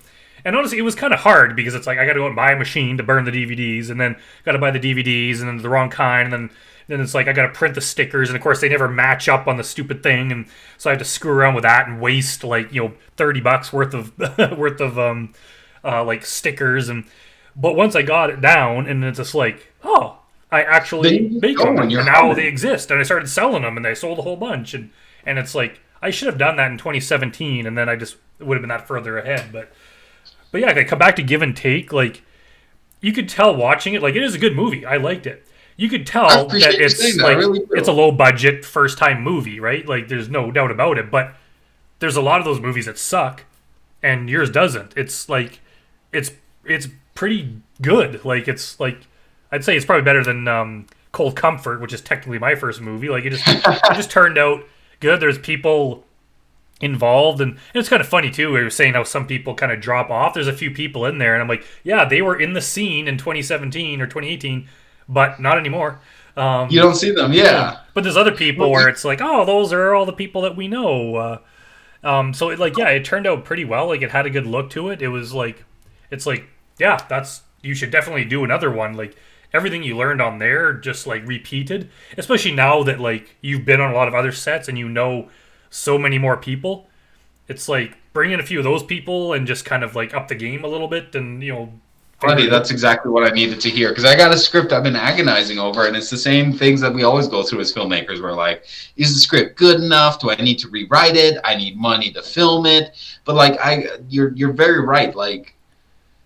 And honestly, it was kind of hard because it's like I got to go out and buy a machine to burn the DVDs, and then got to buy the DVDs, and then the wrong kind, and then it's like I got to print the stickers, and of course they never match up on the stupid thing, and so I had to screw around with that and waste like $30 worth of like stickers, but once I got it down, and it's just like, oh, I actually make them, and now they exist, and I started selling them, and I sold a whole bunch, and it's like I should have done that in 2017, and then I just would have been that further ahead, But yeah, I come back to Give and Take. Like, you could tell watching it. Like, it is a good movie. I liked it. You could tell that it's like really it's a low budget first time movie, right? Like, there's no doubt about it. But there's a lot of those movies that suck, and yours doesn't. It's like it's pretty good. Like, it's like I'd say it's probably better than Cold Comfort, which is technically my first movie. Like, it just turned out good. There's people involved, and it's kind of funny too. We were saying how some people kind of drop off. There's a few people in there, and I'm like, yeah, they were in the scene in 2017 or 2018, but not anymore. You don't see them, yeah. But there's other people where it's like, oh, those are all the people that we know. So it turned out pretty well. Like, it had a good look to it. It was like, it's like, yeah, you should definitely do another one. Like, everything you learned on there just like repeated, especially now that like you've been on a lot of other sets and so many more people. It's like bring in a few of those people and just kind of like up the game a little bit, and Buddy, that's exactly what I needed to hear, because I got a script I've been agonizing over, and it's the same things that we always go through as filmmakers. We're like, is the script good enough? Do I need to rewrite it? I need money to film it. But like, you're very right. Like,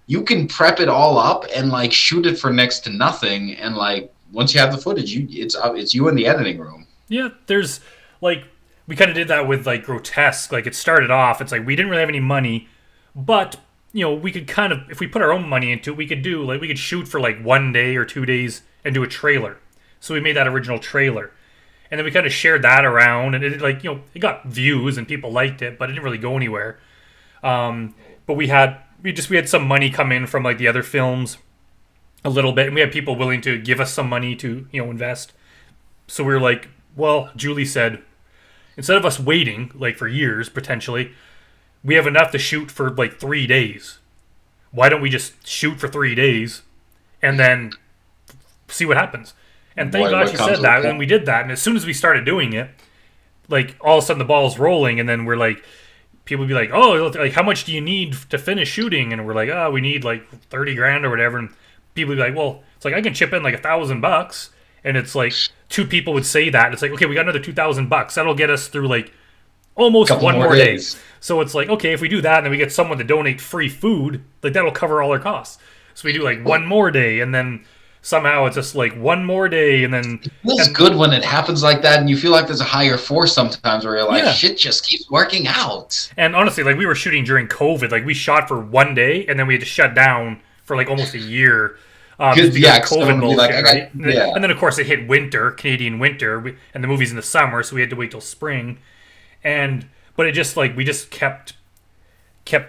you can prep it all up and like shoot it for next to nothing, and like once you have the footage, it's you in the editing room. Yeah, there's like. We kind of did that with, like, Grotesque. Like, it started off, it's like, we didn't really have any money, but, we could kind of, if we put our own money into it, we could shoot for, like, 1 day or 2 days and do a trailer. So we made that original trailer. And then we kind of shared that around, and it, like, it got views, and people liked it, but it didn't really go anywhere. But we had some money come in from, like, the other films a little bit, and we had people willing to give us some money to, invest. So we were like, well, Julie said, instead of us waiting, like, for years, potentially, we have enough to shoot for, like, 3 days. Why don't we just shoot for 3 days and then see what happens? And thank God she said that, and we did that. And as soon as we started doing it, like, all of a sudden the ball's rolling, and then we're like, people would be like, oh, like, how much do you need to finish shooting? And we're like, oh, we need, like, 30 grand or whatever. And people would be like, well, it's like, I can chip in, like, $1,000. And it's like 2 people would say that. It's like, okay, we got another $2,000. That'll get us through like almost one more day. So it's like, okay, if we do that and then we get someone to donate free food, like that'll cover all our costs. So we do like one more day, and then somehow it's just like one more day, and then It feels and good when it happens like that, and you feel like there's a higher force sometimes where you're like, yeah. shit just keeps working out. And honestly, like we were shooting during COVID, like we shot for one day, and then we had to shut down for like almost a year. Just because Yeah, of 'cause COVID someone would be like, bullshit, right? yeah. And then, of course, it hit winter, Canadian winter, and the movie's in the summer, so we had to wait till spring. And but it just like we just kept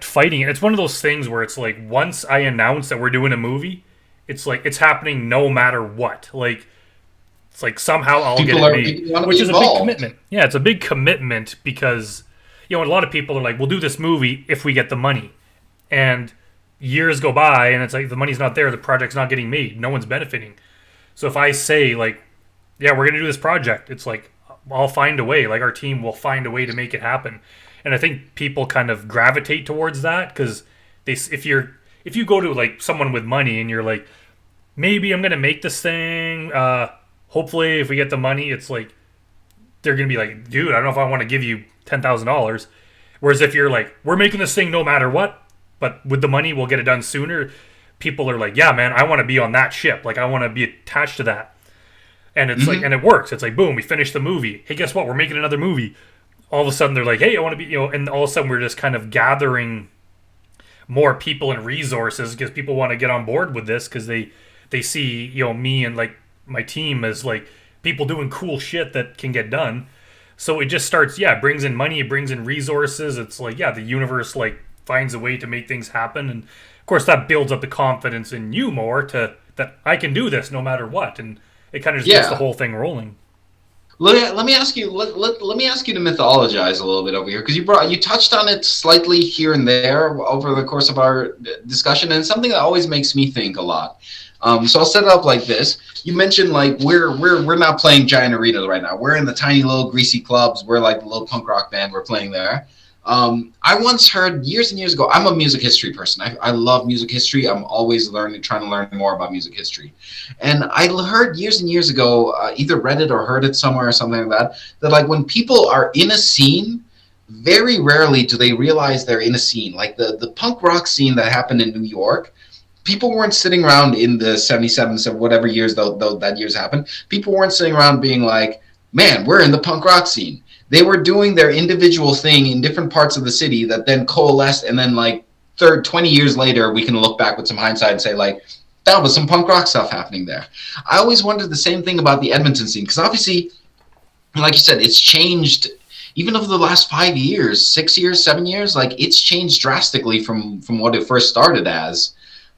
fighting it. It's one of those things where it's like once I announce that we're doing a movie, it's like it's happening no matter what. Like it's like somehow I'll get it made, People want to which be is a big involved. commitment. Yeah, it's a big commitment because you know a lot of people are like, "We'll do this movie if we get the money," and years go by and it's like the money's not there, the project's not getting made, no one's benefiting. So if I say like, "Yeah, we're gonna do this project," it's like I'll find a way. Like our team will find a way to make it happen. And I think people kind of gravitate towards that because if you go to like someone with money and you're like, maybe I'm gonna make this thing. Hopefully, if we get the money, it's like they're gonna be like, dude, I don't know if I want to give you $10,000. Whereas if you're like, we're making this thing no matter what, but with the money we'll get it done sooner. People are like, yeah, man, I want to be on that ship. Like I want to be attached to that. And it's like, and it works. It's like, boom, we finished the movie. Hey, guess what? We're making another movie. All of a sudden, they're like, hey, I want to be, and all of a sudden, we're just kind of gathering more people and resources because people want to get on board with this because they see, me and like my team as like people doing cool shit that can get done. So it just starts, it brings in money, it brings in resources. It's like, the universe like finds a way to make things happen. And of course, that builds up the confidence in you more that I can do this no matter what. And it kind of just gets the whole thing rolling. Let me ask you. Let me ask you to mythologize a little bit over here because you touched on it slightly here and there over the course of our discussion, and it's something that always makes me think a lot. So I'll set it up like this. You mentioned like we're not playing giant arenas right now. We're in the tiny little greasy clubs. We're like the little punk rock band. We're playing there. I once heard years and years ago. I'm a music history person. I love music history. I'm always trying to learn more about music history. And I heard years and years ago, either read it or heard it somewhere or something like that like when people are in a scene, very rarely do they realize they're in a scene. Like the punk rock scene that happened in New York, people weren't sitting around in the 77, so whatever years though that years happened. People weren't sitting around being like, man, we're in the punk rock scene. They were doing their individual thing in different parts of the city that then coalesced, and then like 20 years later, we can look back with some hindsight and say like, that was some punk rock stuff happening there. I always wondered the same thing about the Edmonton scene because obviously, like you said, it's changed even over the last 5 years, 6 years, 7 years. Like it's changed drastically from what it first started as.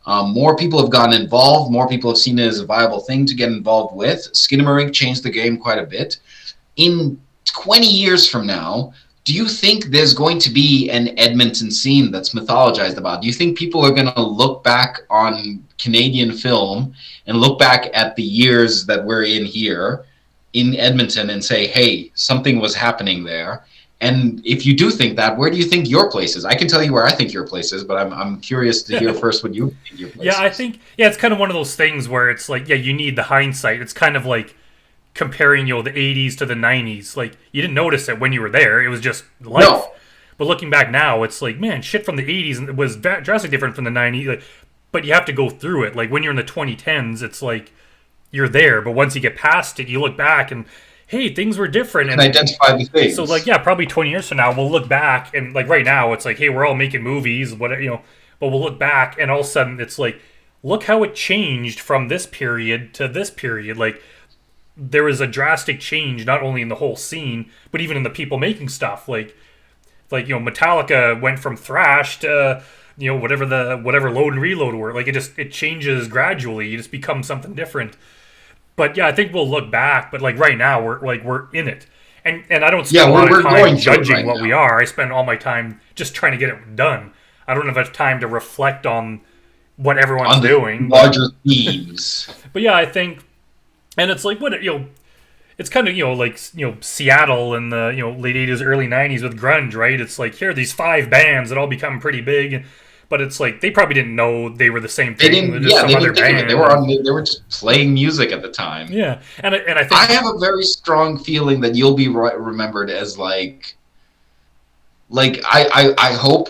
More people have gotten involved. More people have seen it as a viable thing to get involved with. Skinamarink changed the game quite a bit. In 20 years from now, do you think there's going to be an Edmonton scene that's mythologized about? Do you think people are going to look back on Canadian film and look back at the years that we're in here in Edmonton and say, hey, something was happening there? And if you do think that, where do you think your place is? I can tell you where I think your place is, but I'm curious to hear first what you think your place is. I think, it's kind of one of those things where it's like, you need the hindsight. It's kind of like comparing, the 80s to the 90s. Like, you didn't notice it when you were there. It was just life. No. But looking back now, it's like, man, shit from the 80s was drastically different from the 90s. Like, but you have to go through it. Like, when you're in the 2010s, it's like, you're there. But once you get past it, you look back and, hey, things were different. And identify the things. So, like, probably 20 years from now, we'll look back. And, like, right now, it's like, hey, we're all making movies, whatever, But we'll look back, and all of a sudden, it's like, look how it changed from this period to this period. Like, there was a drastic change, not only in the whole scene, but even in the people making stuff. Like Metallica went from thrash to, whatever Load and Reload were. Like, it changes gradually. You just become something different. But I think we'll look back. But like right now, we're in it, and I don't spend a lot of time judging what we are. I spend all my time just trying to get it done. I don't have enough time to reflect on what everyone's doing. Larger themes. But I think. And it's like it's kind of like Seattle in the late 80s, early 90s with grunge, right? It's like here are these 5 bands that all become pretty big, but it's like they probably didn't know they were the same thing. They didn't. They were just playing music at the time. Yeah, and I think I have a very strong feeling that you'll be remembered as like I hope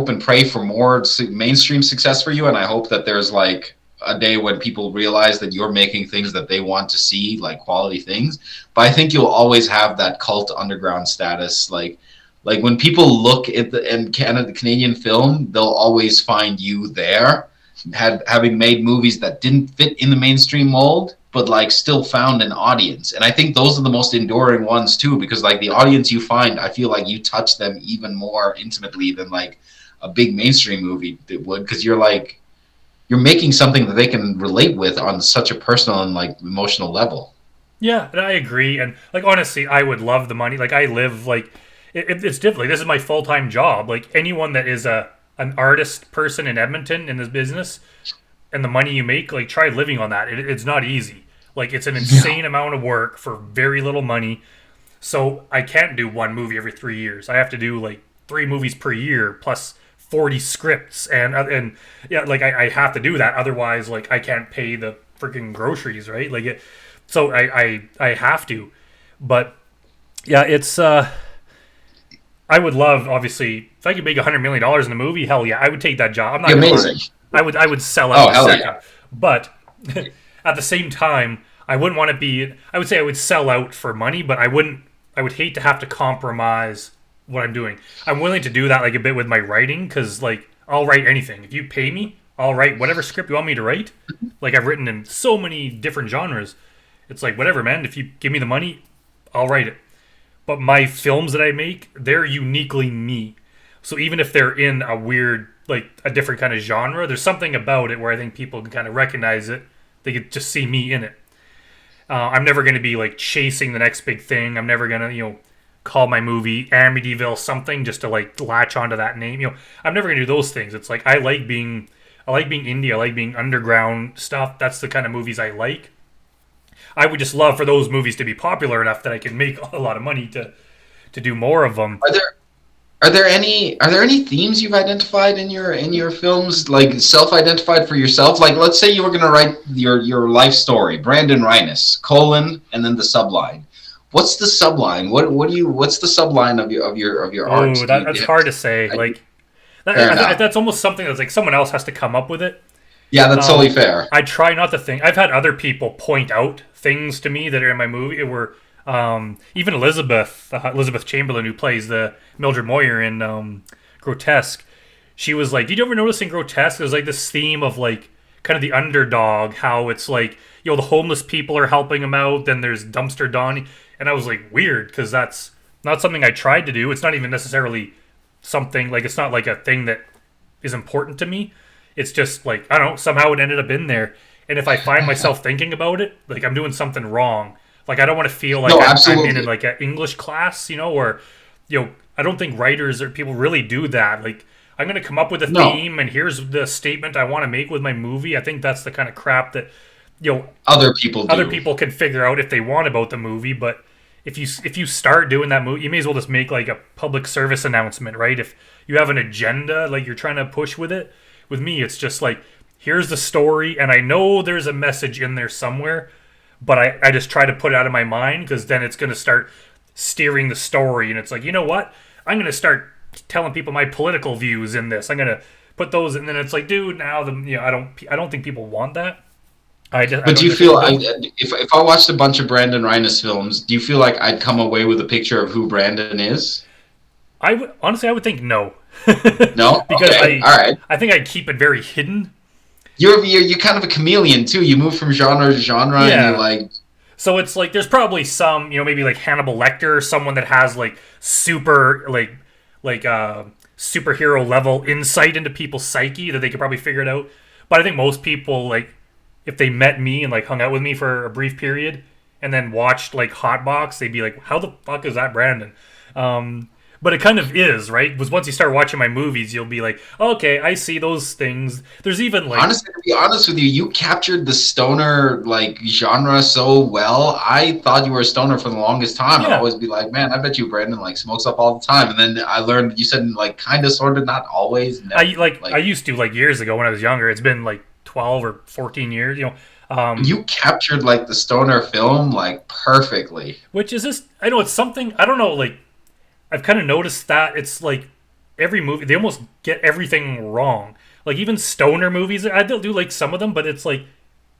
and pray for more mainstream success for you, and I hope that there's like a day when people realize that you're making things that they want to see, like quality things. But I think you'll always have that cult underground status. Like when people look at the Canadian film, they'll always find you there, having made movies that didn't fit in the mainstream mold, but like still found an audience. And I think those are the most enduring ones too, because like the audience you find, I feel like you touch them even more intimately than like a big mainstream movie would, because you're making something that they can relate with on such a personal and like emotional level. Yeah, and I agree. And like honestly, I would love the money. Like I live like it's different. Like, this is my full time job. Like anyone that is an artist person in Edmonton in this business, and the money you make, like try living on that. It's not easy. Like it's an insane amount of work for very little money. So I can't do one movie every 3 years. I have to do like 3 movies per year plus 40 scripts, and yeah, like I have to do that. Otherwise, like I can't pay the freaking groceries, right? Like so I have to. But yeah, it's I would love, obviously, if I could make $100 million in a movie, hell yeah, I would take that job. I'm not gonna Amazing. lie. I would sell out in a second. Yeah. But at the same time, I wouldn't want to be. I would say I would sell out for money, but I wouldn't. I would hate to have to compromise what I'm doing. I'm willing to do that like a bit with my writing, because like I'll write anything. If you pay me, I'll write whatever script you want me to write. Like I've written in so many different genres. It's like whatever, man. If you give me the money, I'll write it. But my films that I make, they're uniquely me. So even if they're in a weird, like a different kind of genre, there's something about it where I think people can kind of recognize it. They could just see me in it. I'm never going to be like chasing the next big thing. I'm never going to, call my movie Amityville something just to like latch onto that name. I'm never going to do those things. It's like I like being indie. I like being underground stuff. That's the kind of movies I like. I would just love for those movies to be popular enough that I can make a lot of money to do more of them. Are there any themes you've identified in your films, like self-identified for yourself? Like, let's say you were going to write your life story, Brandon Rhiness, colon, and then the subline. What's the subline? What's the subline of your art? Oh, that's hard to say. Like that's almost something that's like someone else has to come up with it. Yeah, that's totally fair. I try not to think. I've had other people point out things to me that are in my movie. It were even Elizabeth Chamberlain, who plays the Mildred Moyer in Grotesque. She was like, "Did you ever notice in Grotesque there's like this theme of like kind of the underdog? How it's like the homeless people are helping him out. Then there's Dumpster Donnie." And I was like, weird, because that's not something I tried to do. It's not even necessarily something like it's not like a thing that is important to me. It's just like, I don't know, somehow it ended up in there. And if I find myself thinking about it, like I'm doing something wrong. Like I don't want to feel like I'm in like an English class, or I don't think writers or people really do that. Like I'm going to come up with a theme and here's the statement I want to make with my movie. I think that's the kind of crap that other people can figure out if they want about the movie. But if you start doing that movie, you may as well just make like a public service announcement, right? If you have an agenda like you're trying to push with it. With me, it's just like, here's the story, and I know there's a message in there somewhere, but I just try to put it out of my mind, because then it's going to start steering the story, and it's like, you know what? I'm going to start telling people my political views in this. I'm going to put those, and then it's like, dude, now I don't think people want that. But do you feel if I watched a bunch of Brandon Rhiness films, do you feel like I'd come away with a picture of who Brandon is? I would think no. No, because okay. All right. I think I'd keep it very hidden. You're kind of a chameleon too. You move from genre to genre, yeah. And you like. So it's like there's probably some, maybe like Hannibal Lecter, someone that has like super like superhero level insight into people's psyche that they could probably figure it out. But I think most people, like, if they met me and like hung out with me for a brief period and then watched like Hotbox, they'd be like, "How the fuck is that Brandon?" But it kind of is, right? Because once you start watching my movies, you'll be like, okay, I see those things. There's even like... Honestly, to be honest with you, you captured the stoner like genre so well. I thought you were a stoner for the longest time. Yeah. I'd always be like, man, I bet you Brandon like smokes up all the time. And then I learned you said like kind of, sort of, not always. Never, I used to like years ago when I was younger. It's been like 12 or 14 years, you captured like the stoner film like perfectly. Which is just, I know it's something, I don't know, like, I've kind of noticed that it's like every movie, they almost get everything wrong. Like even stoner movies, I do like some of them, but it's like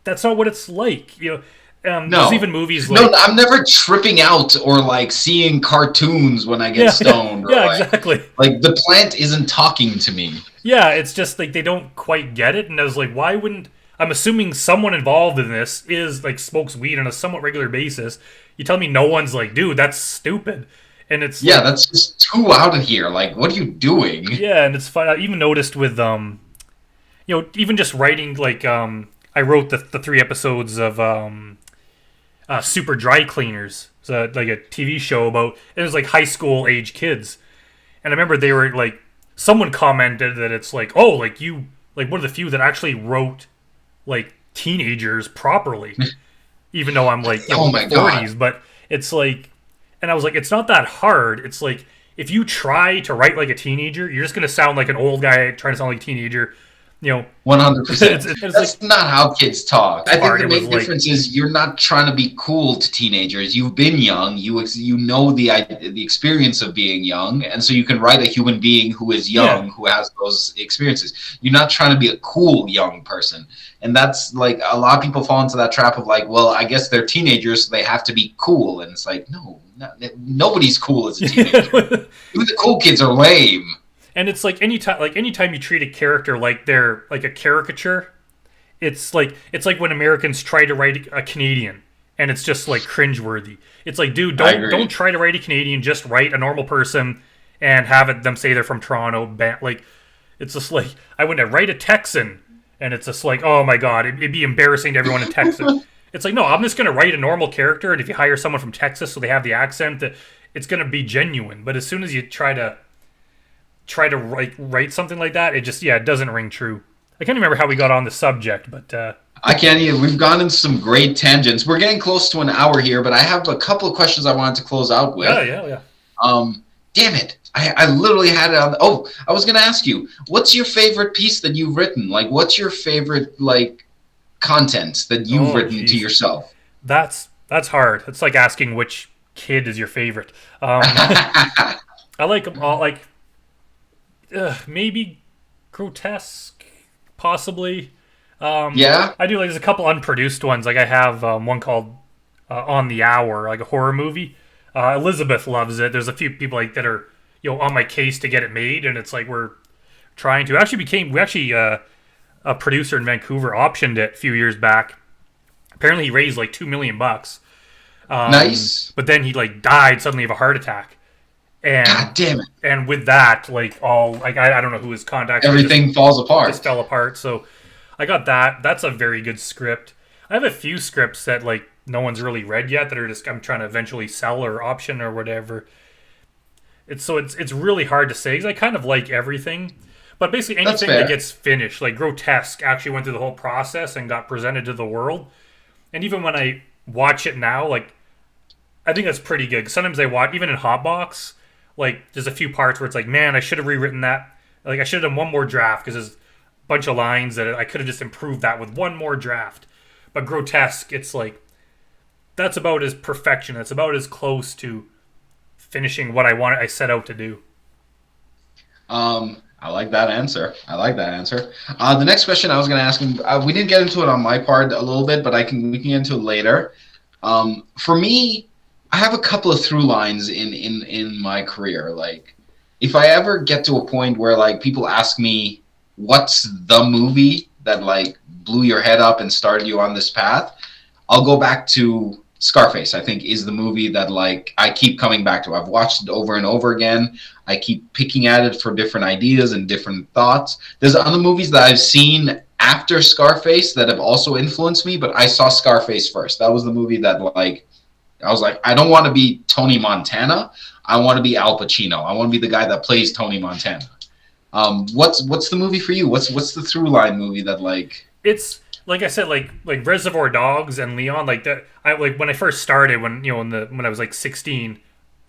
that's not what it's like. There's No. even movies No, like I'm never tripping out or like seeing cartoons when I get yeah, yeah, stoned or yeah, exactly. like the plant isn't talking to me. Yeah, it's just like they don't quite get it, and I was like, why wouldn't? I'm assuming someone involved in this is like smokes weed on a somewhat regular basis. You tell me no one's like, dude, that's stupid, and it's Yeah, like, that's just too out of here. Like, what are you doing? yeah, and it's fun. I even noticed with even just writing like I wrote the 3 episodes of Super Dry Cleaners, so like a TV show about it was like high school age kids, and I remember they were like someone commented that it's like, oh, like you like one of the few that actually wrote like teenagers properly, even though I'm like Oh in my my God. 40s, but it's like, and I was like, it's not that hard. It's like if you try to write like a teenager, you're just gonna sound like an old guy trying to sound like a teenager, you know. 100%. It's like That's not how kids talk. I think hard. the It was main like difference is you're not trying to be cool to teenagers. You've been young. You know the experience of being young, and so you can write a human being who is yeah. young who has those experiences. You're not trying to be a cool young person, and that's like a lot of people fall into that trap of like, well, I guess they're teenagers, so they have to be cool, and it's like, no, nobody's cool as a teenager. Even the cool kids are lame. And it's like anytime you treat a character like they're like a caricature, it's like when Americans try to write a Canadian and it's just like cringeworthy. It's like, dude, I don't agree. try to write a Canadian, just write a normal person and have them say they're from Toronto. Like it's just like I wouldn't write a Texan and it's just like, oh my god, it'd be embarrassing to everyone in Texas. It's like, no, I'm just gonna write a normal character, and if you hire someone from Texas so they have the accent, that it's gonna be genuine. But as soon as you try to write something like that, it just it doesn't ring true. I can't remember how we got on the subject, but I can't even. We've gone into some great tangents. We're getting close to an hour here, but I have a couple of questions I wanted to close out yeah, with. yeah, yeah. Damn it. I literally had it on. Oh, I was going to ask you, what's your favorite piece that you've written? Like, what's your favorite, like, content that you've Oh, written to jeez, yourself? that's hard. It's like asking which kid is your favorite. Um, I like them all. Like maybe Grotesque, possibly. Yeah? I do like. There's a couple unproduced ones. Like I have one called On the Hour, like a horror movie. Elizabeth loves it. There's a few people like that are on my case to get it made, and it's like we're trying to. We actually a producer in Vancouver optioned it a few years back. Apparently, he raised like $2 million. Nice. But then he like died suddenly of a heart attack, and God damn it. with that, like all like I don't know who his contacts were, Everything falls just apart. fell apart. So I got that. That's a very good script. I have a few scripts that like no one's really read yet that are just I'm trying to eventually sell or option or whatever. It's really hard to say because I kind of like everything, but basically That's anything that fair. gets finished, like Grotesque, actually went through the whole process and got presented to the world. And even when I watch it now, like I think that's pretty good. 'Cause sometimes I watch even in Hotbox, like there's a few parts where it's like, man, I should have rewritten that. Like I should have done one more draft because there's a bunch of lines that I could have just improved that with one more draft. But Grotesque, it's like that's about as perfection. That's about as close to finishing what I set out to do. I like that answer. I like that answer. The next question I was going to ask him, we didn't get into it on my part a little bit, but we can get into it later. For me, I have a couple of through lines in my career. Like, if I ever get to a point where like people ask me, "What's the movie that like blew your head up and started you on this path?" I'll go back to Scarface. I think is the movie that like I keep coming back to. I've watched it over and over again. I keep picking at it for different ideas and different thoughts. There's other movies that I've seen after Scarface that have also influenced me, but I saw Scarface first. That was the movie that like I was like, I don't want to be Tony Montana. I want to be Al Pacino. I want to be the guy that plays Tony Montana. What's the movie for you? What's the through line movie that like? It's like I said, like Reservoir Dogs and Leon, like that. I like when I first started when I was like 16,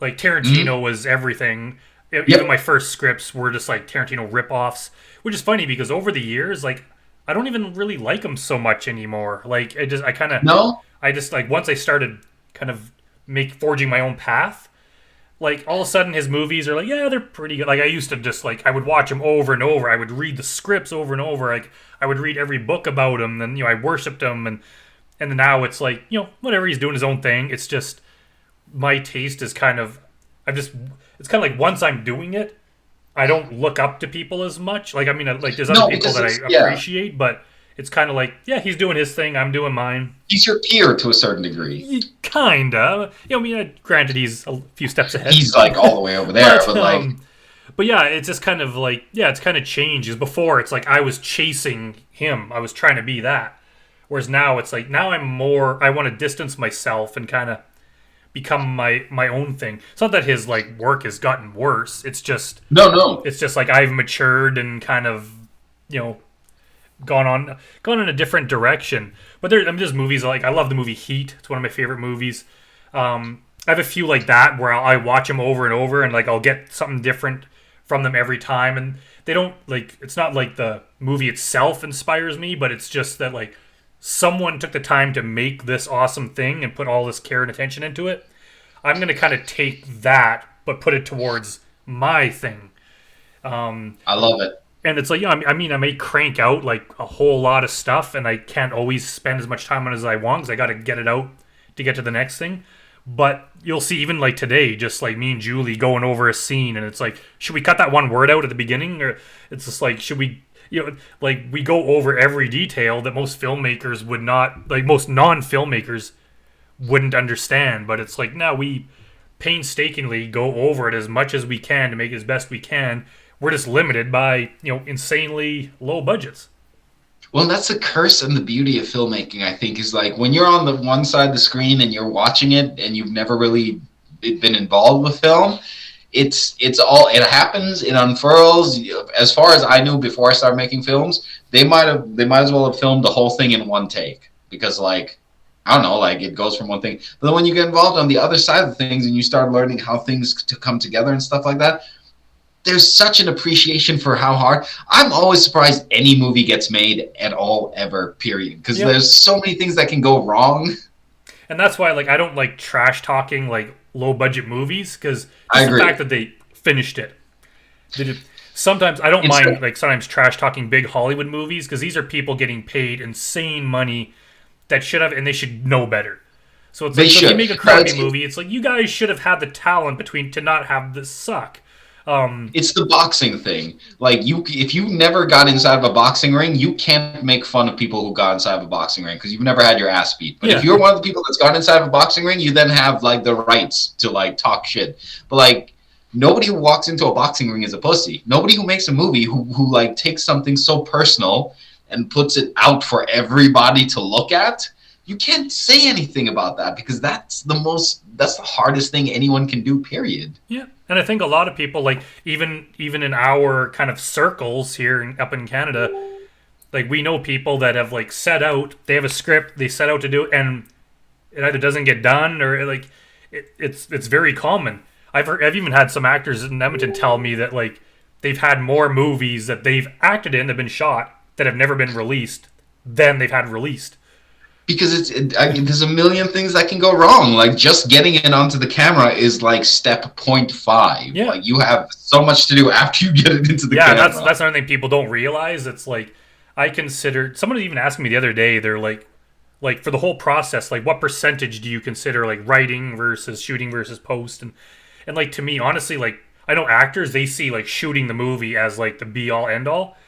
like Tarantino was everything. Even Yep. my first scripts were just like Tarantino ripoffs, which is funny because over the years, like I don't even really like him so much anymore. Like No. I just like once I started kind of forging my own path, like all of a sudden his movies are like, yeah, they're pretty good. Like I used to just like I would watch them over and over. I would read the scripts over and over. Like I would read every book about him, and I worshipped him, and then now it's like whatever, he's doing his own thing. It's just my taste is kind of I've just it's kind of like once I'm doing it, I don't look up to people as much. Like I mean, like there's other people that I appreciate, but it's kind of like, yeah, he's doing his thing, I'm doing mine. He's your peer to a certain degree. Kinda. I mean, granted, he's a few steps ahead. He's like all the way over there, but like. But yeah, it's just kind of like, yeah, it's kind of changed. Before, it's like I was chasing him. I was trying to be that. Whereas now, it's like, now I'm more, I want to distance myself and kind of become my own thing. It's not that his like work has gotten worse. It's just No. It's just like I've matured and kind of gone in a different direction. But I'm just movies like I love the movie Heat. It's one of my favorite movies. I have a few like that where I watch them over and over, and like I'll get something different from them every time. And they don't like it's not like the movie itself inspires me, but it's just that like someone took the time to make this awesome thing and put all this care and attention into it. I'm going to kind of take that, but put it towards my thing. I love it. And it's like, I mean, I may crank out like a whole lot of stuff, and I can't always spend as much time on it as I want because I got to get it out to get to the next thing. But you'll see, even like today, just like me and Julie going over a scene, and it's like, should we cut that one word out at the beginning? Or it's just like, should we, like we go over every detail that most filmmakers would not, like most non-filmmakers wouldn't understand. But it's like, no, we painstakingly go over it as much as we can to make it as best we can. We're just limited by, insanely low budgets. Well, that's the curse and the beauty of filmmaking, I think, is like when you're on the one side of the screen and you're watching it and you've never really been involved with film, it happens, it unfurls. As far as I knew before I started making films, they might as well have filmed the whole thing in one take because like I don't know, like it goes from one thing. But then when you get involved on the other side of things and you start learning how things to come together and stuff like that, there's such an appreciation for how hard. I'm always surprised any movie gets made at all ever, period. Because there's so many things that can go wrong. And that's why like I don't like trash talking like low budget movies because the fact that they finished it. Sometimes I don't mind like sometimes trash talking big Hollywood movies because these are people getting paid insane money that should have, and they should know better. So it's like, so if you make a crappy movie, it's like you guys should have had the talent to not have this suck. It's the boxing thing. Like if you never got inside of a boxing ring, you can't make fun of people who got inside of a boxing ring because you've never had your ass beat. But if you're one of the people that's gone inside of a boxing ring, you then have like the rights to like talk shit. But like nobody who walks into a boxing ring is a pussy. Nobody who makes a movie who like takes something so personal and puts it out for everybody to look at. You can't say anything about that because that's the hardest thing anyone can do, period. Yeah. And I think a lot of people, like even in our kind of circles here up in Canada, like we know people that have like set out, they have a script, they set out to do it, and it either doesn't get done or like it's very common. I've even had some actors in Edmonton tell me that like they've had more movies that they've acted in, that have been shot, that have never been released than they've had released. Because there's a million things that can go wrong. Like just getting it onto the camera is like step 0.5. Yeah. Like you have so much to do after you get it into the camera. Yeah, that's another thing people don't realize. It's like I consider someone even asked me the other day. They're like for the whole process, like what percentage do you consider like writing versus shooting versus post? And like to me, honestly, like I know actors, they see like shooting the movie as like the be all end all.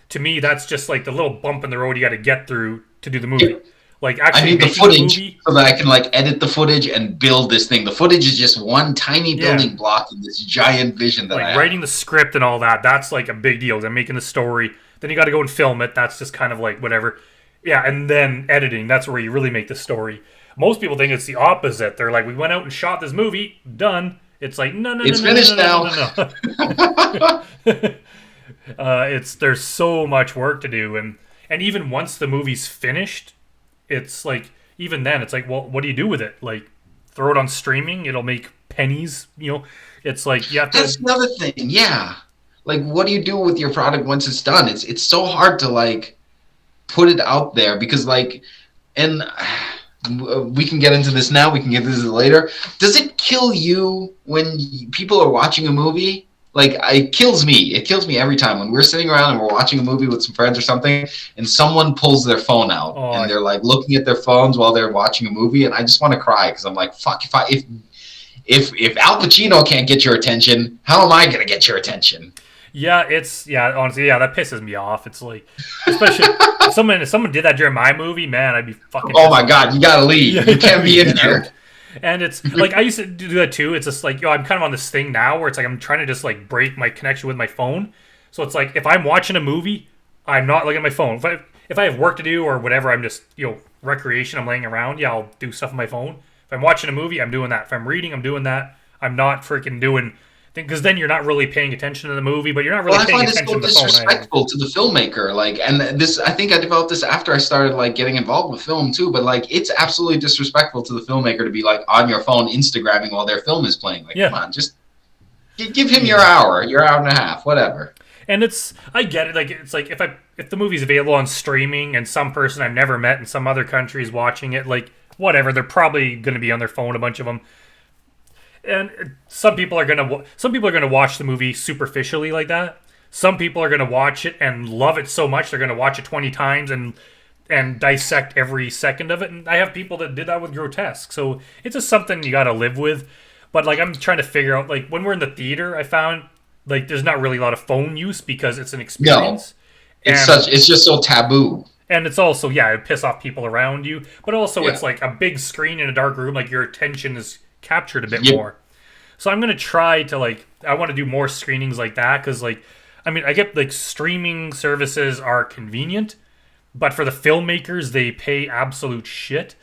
To me, that's just like the little bump in the road you got to get through to do the movie. Yeah. Like actually, I need the footage so that I can like edit the footage and build this thing. The footage is just one tiny building block in this giant vision that like I have. Writing the script and all that. That's like a big deal. Then making the story. Then you got to go and film it. That's just kind of like whatever. Yeah, and then editing. That's where you really make the story. Most people think it's the opposite. They're like, we went out and shot this movie. Done. It's like no. It's finished now. There's so much work to do, and even once the movie's finished. It's like, even then, it's like, well, what do you do with it? Like, throw it on streaming? It'll make pennies, It's like, you have to... That's another thing, yeah. Like, what do you do with your product once it's done? It's so hard to, like, put it out there because, like, and we can get into this now. We can get into this later. Does it kill you when people are watching a movie? Like, it kills me. It kills me every time when we're sitting around and we're watching a movie with some friends or something, and someone pulls their phone out and they're like looking at their phones while they're watching a movie, and I just want to cry because I'm like, fuck, if Al Pacino can't get your attention, how am I gonna get your attention? Yeah, honestly, that pisses me off. It's like, especially if someone did that during my movie, man, I'd be fucking. Oh my god, you gotta leave. Yeah, you can't be in here. And it's like, I used to do that too. It's just like, I'm kind of on this thing now where it's like I'm trying to just like break my connection with my phone. So it's like, if I'm watching a movie, I'm not looking at my phone. If I have work to do or whatever, I'm just, recreation, I'm laying around, I'll do stuff on my phone. If I'm watching a movie, I'm doing that. If I'm reading, I'm doing that. I'm not freaking doing, because then you're not really paying attention to the movie, but you're not really paying attention to the phone. I find it so disrespectful to the filmmaker. Like, and this, I think I developed this after I started like getting involved with film too. But like, it's absolutely disrespectful to the filmmaker to be like on your phone Instagramming while their film is playing. Like, come on, just give him your hour and a half, whatever. And I get it. Like, it's like if the movie's available on streaming and some person I've never met in some other country is watching it, like, whatever, they're probably going to be on their phone, a bunch of them. And some people are gonna watch the movie superficially like that. Some people are gonna watch it and love it so much they're gonna watch it 20 times and dissect every second of it. And I have people that did that with Grotesque. So it's just something you gotta live with. But like, I'm trying to figure out, like, when we're in the theater, I found like there's not really a lot of phone use because it's an experience. No, it's just so taboo. And it's also, it piss off people around you. But also it's like a big screen in a dark room, like your attention is captured a bit more. So I'm going to try to, like, I want to do more screenings like that because, like, I mean, I get, like, streaming services are convenient, but for the filmmakers, they pay absolute shit.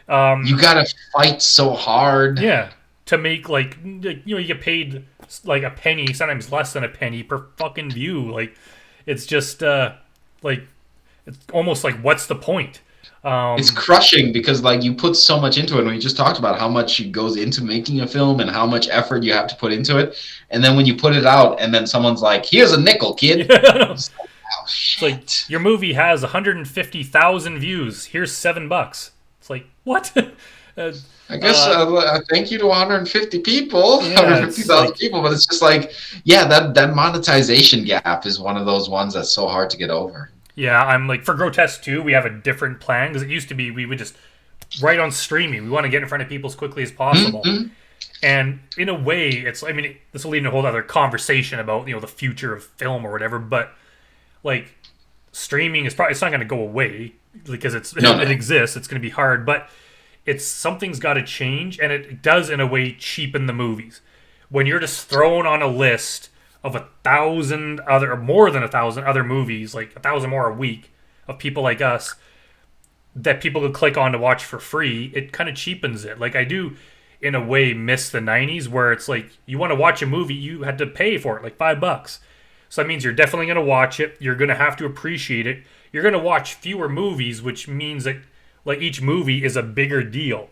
You got to fight so hard. Yeah. To make, like, you get paid, like, a penny, sometimes less than a penny per fucking view. Like, it's just, like, it's almost like, what's the point? It's crushing because like you put so much into it. And we just talked about how much goes into making a film and how much effort you have to put into it. And then when you put it out and then someone's like, here's a nickel, kid. It's like, oh, shit. It's like, your movie has 150,000 views. Here's $7. It's like, what? I guess thank you to 150 people, 150,000 people. But it's just like, that monetization gap is one of those ones that's so hard to get over. Yeah, I'm like, for Grotesque 2, we have a different plan because it used to be we would just write on streaming. We want to get in front of people as quickly as possible. Mm-hmm. And in a way, this will lead to a whole other conversation about, the future of film or whatever, but like, streaming it's not going to go away because it exists. It's going to be hard, but something's got to change, and it does in a way cheapen the movies. When you're just thrown on a list of 1,000 other, or more than 1,000 other movies, like 1,000 more a week of people like us that people could click on to watch for free, it kind of cheapens it. Like, I do in a way miss the 90s where it's like, you want to watch a movie, you had to pay for it, like $5. So that means you're definitely going to watch it. You're going to have to appreciate it. You're going to watch fewer movies, which means that like each movie is a bigger deal.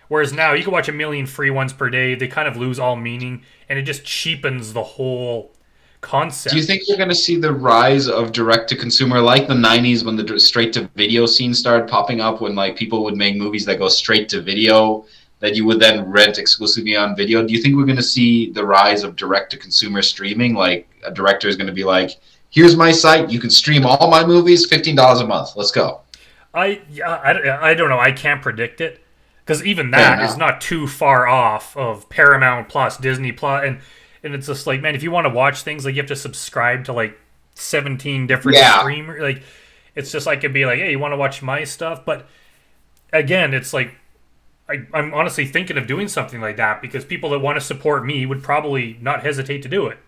Whereas now you can watch 1 million free ones per day. They kind of lose all meaning, and it just cheapens the whole concept. Do you think you're going to see the rise of direct-to-consumer, like the 90s when the straight-to-video scene started popping up, when like people would make movies that go straight to video that you would then rent exclusively on video? Do you think we're going to see the rise of direct-to-consumer streaming? Like a director is going to be like, here's my site, you can stream all my movies, $15 a month, let's go. I don't know. I can't predict it. Because even that is not too far off of Paramount Plus, Disney Plus, and it's just like, man, if you want to watch things, like you have to subscribe to like 17 different streamers. Like, it's just like, it'd be like, hey, you want to watch my stuff? But again, it's like, I'm honestly thinking of doing something like that because people that want to support me would probably not hesitate to do it.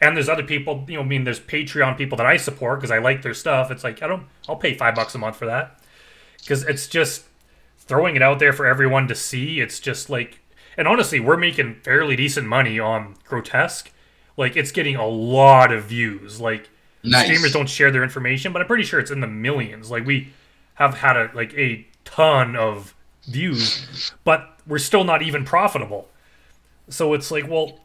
And there's other people, there's Patreon people that I support because I like their stuff. It's like, I'll pay $5 a month for that because it's just throwing it out there for everyone to see. It's just like, and honestly, we're making fairly decent money on Grotesque. Like, it's getting a lot of views. Like, streamers don't share their information, but I'm pretty sure it's in the millions. Like, we have had a ton of views, but we're still not even profitable. So it's like, well,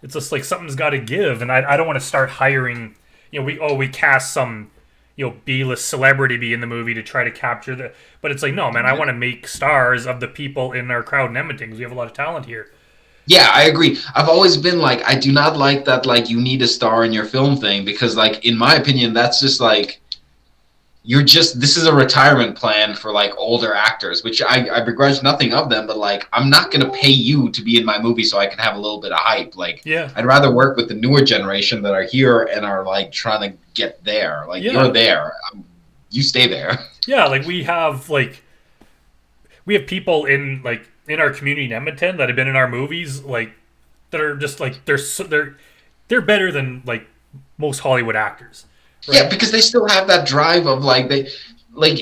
it's just like something's got to give, and I don't want to start hiring. We cast some B-list celebrity be in the movie to try to capture the. But it's like, no, man, I want to make stars of the people in our crowd in Edmonton because we have a lot of talent here. Yeah, I agree. I've always been like, I do not like that, like, you need a star in your film thing because, like, in my opinion, that's just like, this is a retirement plan for, like, older actors, which I begrudge nothing of them, but, like, I'm not going to pay you to be in my movie so I can have a little bit of hype. Like, yeah. I'd rather work with the newer generation that are here and are, like, trying to get there. Like, you're there. You stay there. Yeah, like, we have people in, like, in our community in Edmonton that have been in our movies, like, that are just like they're better than like most Hollywood actors. Right? Yeah, because they still have that drive of like and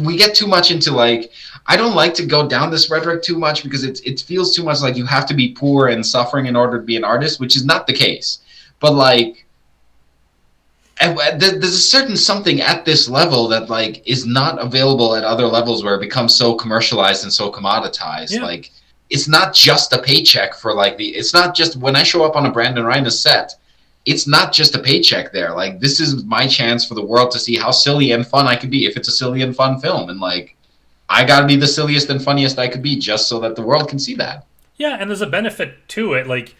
we get too much into like, I don't like to go down this rhetoric too much because it feels too much like you have to be poor and suffering in order to be an artist, which is not the case. But like, there's a certain something at this level that like is not available at other levels where it becomes so commercialized and so commoditized. Yeah. Like, it's not just a paycheck for like it's not just when I show up on a Brandon Rhiness set, it's not just a paycheck there. Like, this is my chance for the world to see how silly and fun I could be if it's a silly and fun film. And like, I gotta be the silliest and funniest I could be just so that the world can see that. Yeah, and there's a benefit to it. Like,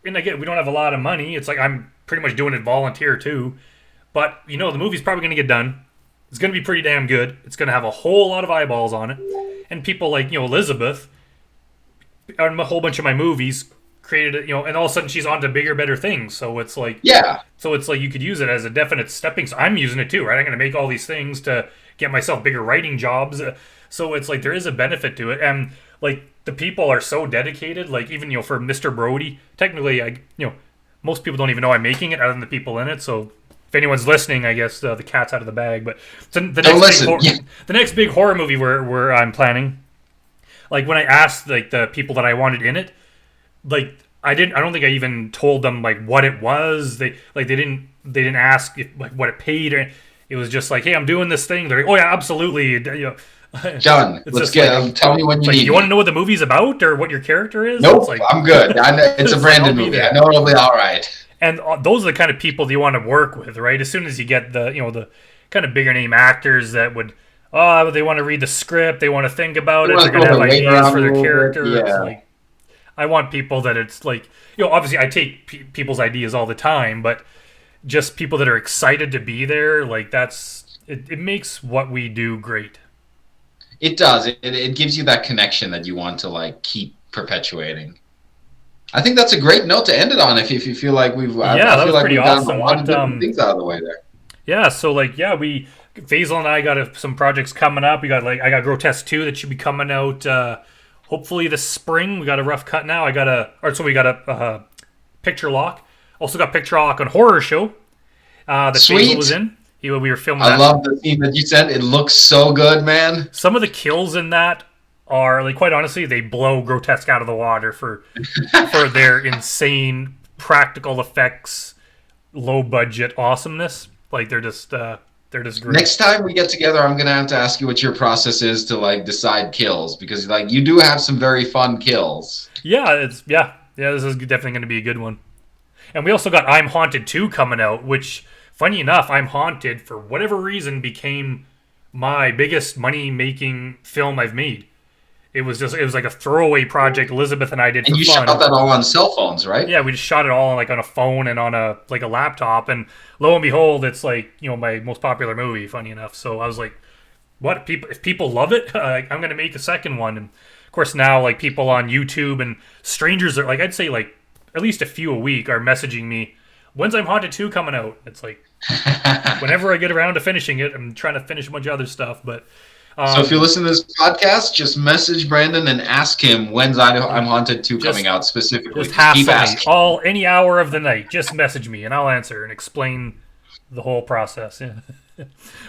and again, we don't have a lot of money. It's like I'm pretty much doing it volunteer too. But, the movie's probably going to get done. It's going to be pretty damn good. It's going to have a whole lot of eyeballs on it. And people like, Elizabeth, on a whole bunch of my movies, created it, and all of a sudden she's on to bigger, better things. So it's like, yeah. So it's like you could use it as a definite stepping stone. I'm using it too, right? I'm going to make all these things to get myself bigger writing jobs. So it's like there is a benefit to it. And like the people are so dedicated, like even, for Mr. Brody, technically, most people don't even know I'm making it other than the people in it. So if anyone's listening, I guess the cat's out of the bag. But so the next big horror movie where I'm planning, like when I asked like the people that I wanted in it, like I don't think I even told them like what it was. They didn't ask if, like what it paid, or it was just like, hey, I'm doing this thing. They're like, oh yeah, absolutely, done. Let's get. Like, tell me when you need. You want to know what the movie's about or what your character is? Nope, I'm good. I know, it's a Brandon movie. I know it'll be all right. And those are the kind of people you want to work with, right? As soon as you get the kind of bigger name actors that would, they want to read the script, they want to think about it, they're going to have ideas for their character. Yeah. Like, I want people that it's like, obviously I take people's ideas all the time, but just people that are excited to be there, like it makes what we do great. It does. It gives you that connection that you want to like keep perpetuating. I think that's a great note to end it on. If you feel like we've, I feel like we've gotten a lot of different things out of the way there. Yeah. So Faizel and I got some projects coming up. I got Grotesque 2 that should be coming out hopefully this spring. We got a rough cut now. We got a Picture Lock. Also got Picture Lock on Horror Show. That Faizel was in. We were filming. I love the scene that you sent. It looks so good, man. Some of the kills in that are like, quite honestly, they blow Grotesque out of the water for their insane practical effects, low budget awesomeness. Like they're just great. Next time we get together, I'm gonna have to ask you what your process is to like decide kills, because like you do have some very fun kills. Yeah, this is definitely going to be a good one. And we also got I'm Haunted 2 coming out, which, funny enough, I'm Haunted for whatever reason became my biggest money making film I've made. It was like a throwaway project Elizabeth and I did for fun. And you shot that all on cell phones, right? Yeah, we just shot it all on a phone and on a laptop, and lo and behold, it's like, my most popular movie, funny enough. So I was like, what, if people love it, I'm going to make a second one. And of course now, like, people on YouTube and strangers are like, I'd say like at least a few a week are messaging me, when's I'm Haunted 2 coming out? It's like, whenever I get around to finishing it. I'm trying to finish a bunch of other stuff, but so if you listen to this podcast, just message Brandon and ask him when's I'm Haunted 2 coming out specifically. Just hassle me any hour of the night. Just message me and I'll answer and explain the whole process. Yeah.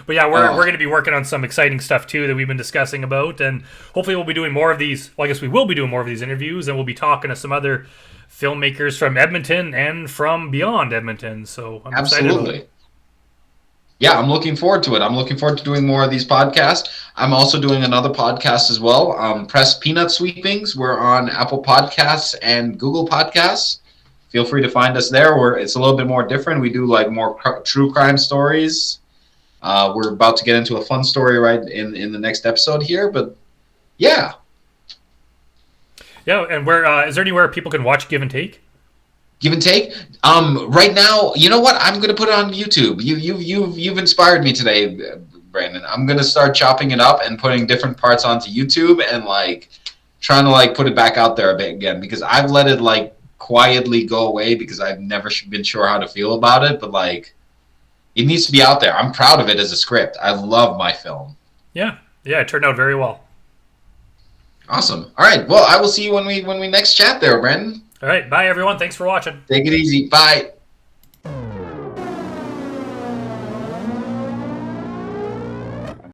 But yeah, we're going to be working on some exciting stuff too that we've been discussing about, and hopefully we'll be doing more of these. Well, I guess we will be doing more of these interviews, and we'll be talking to some other filmmakers from Edmonton and from beyond Edmonton. So I'm excited. Yeah, I'm looking forward to it. I'm looking forward to doing more of these podcasts. I'm also doing another podcast as well, Press Peanut Sweepings. We're on Apple Podcasts and Google Podcasts. feel free to find us there. It's a little bit more different. We do like more true crime stories. We're about to get into a fun story right in the next episode here, but yeah. Yeah, and where is there anywhere people can watch Give and Take? Give and Take. Right now, you know what? I'm gonna put it on YouTube. You've inspired me today, Brandon. I'm gonna start chopping it up and putting different parts onto YouTube and like trying to like put it back out there a bit again, because I've let it like quietly go away because I've never been sure how to feel about it. But like, it needs to be out there. I'm proud of it as a script. I love my film. Yeah, it turned out very well. Awesome. All right. Well, I will see you when we next chat there, Brandon. All right, bye everyone. Thanks for watching. Take it easy. Bye.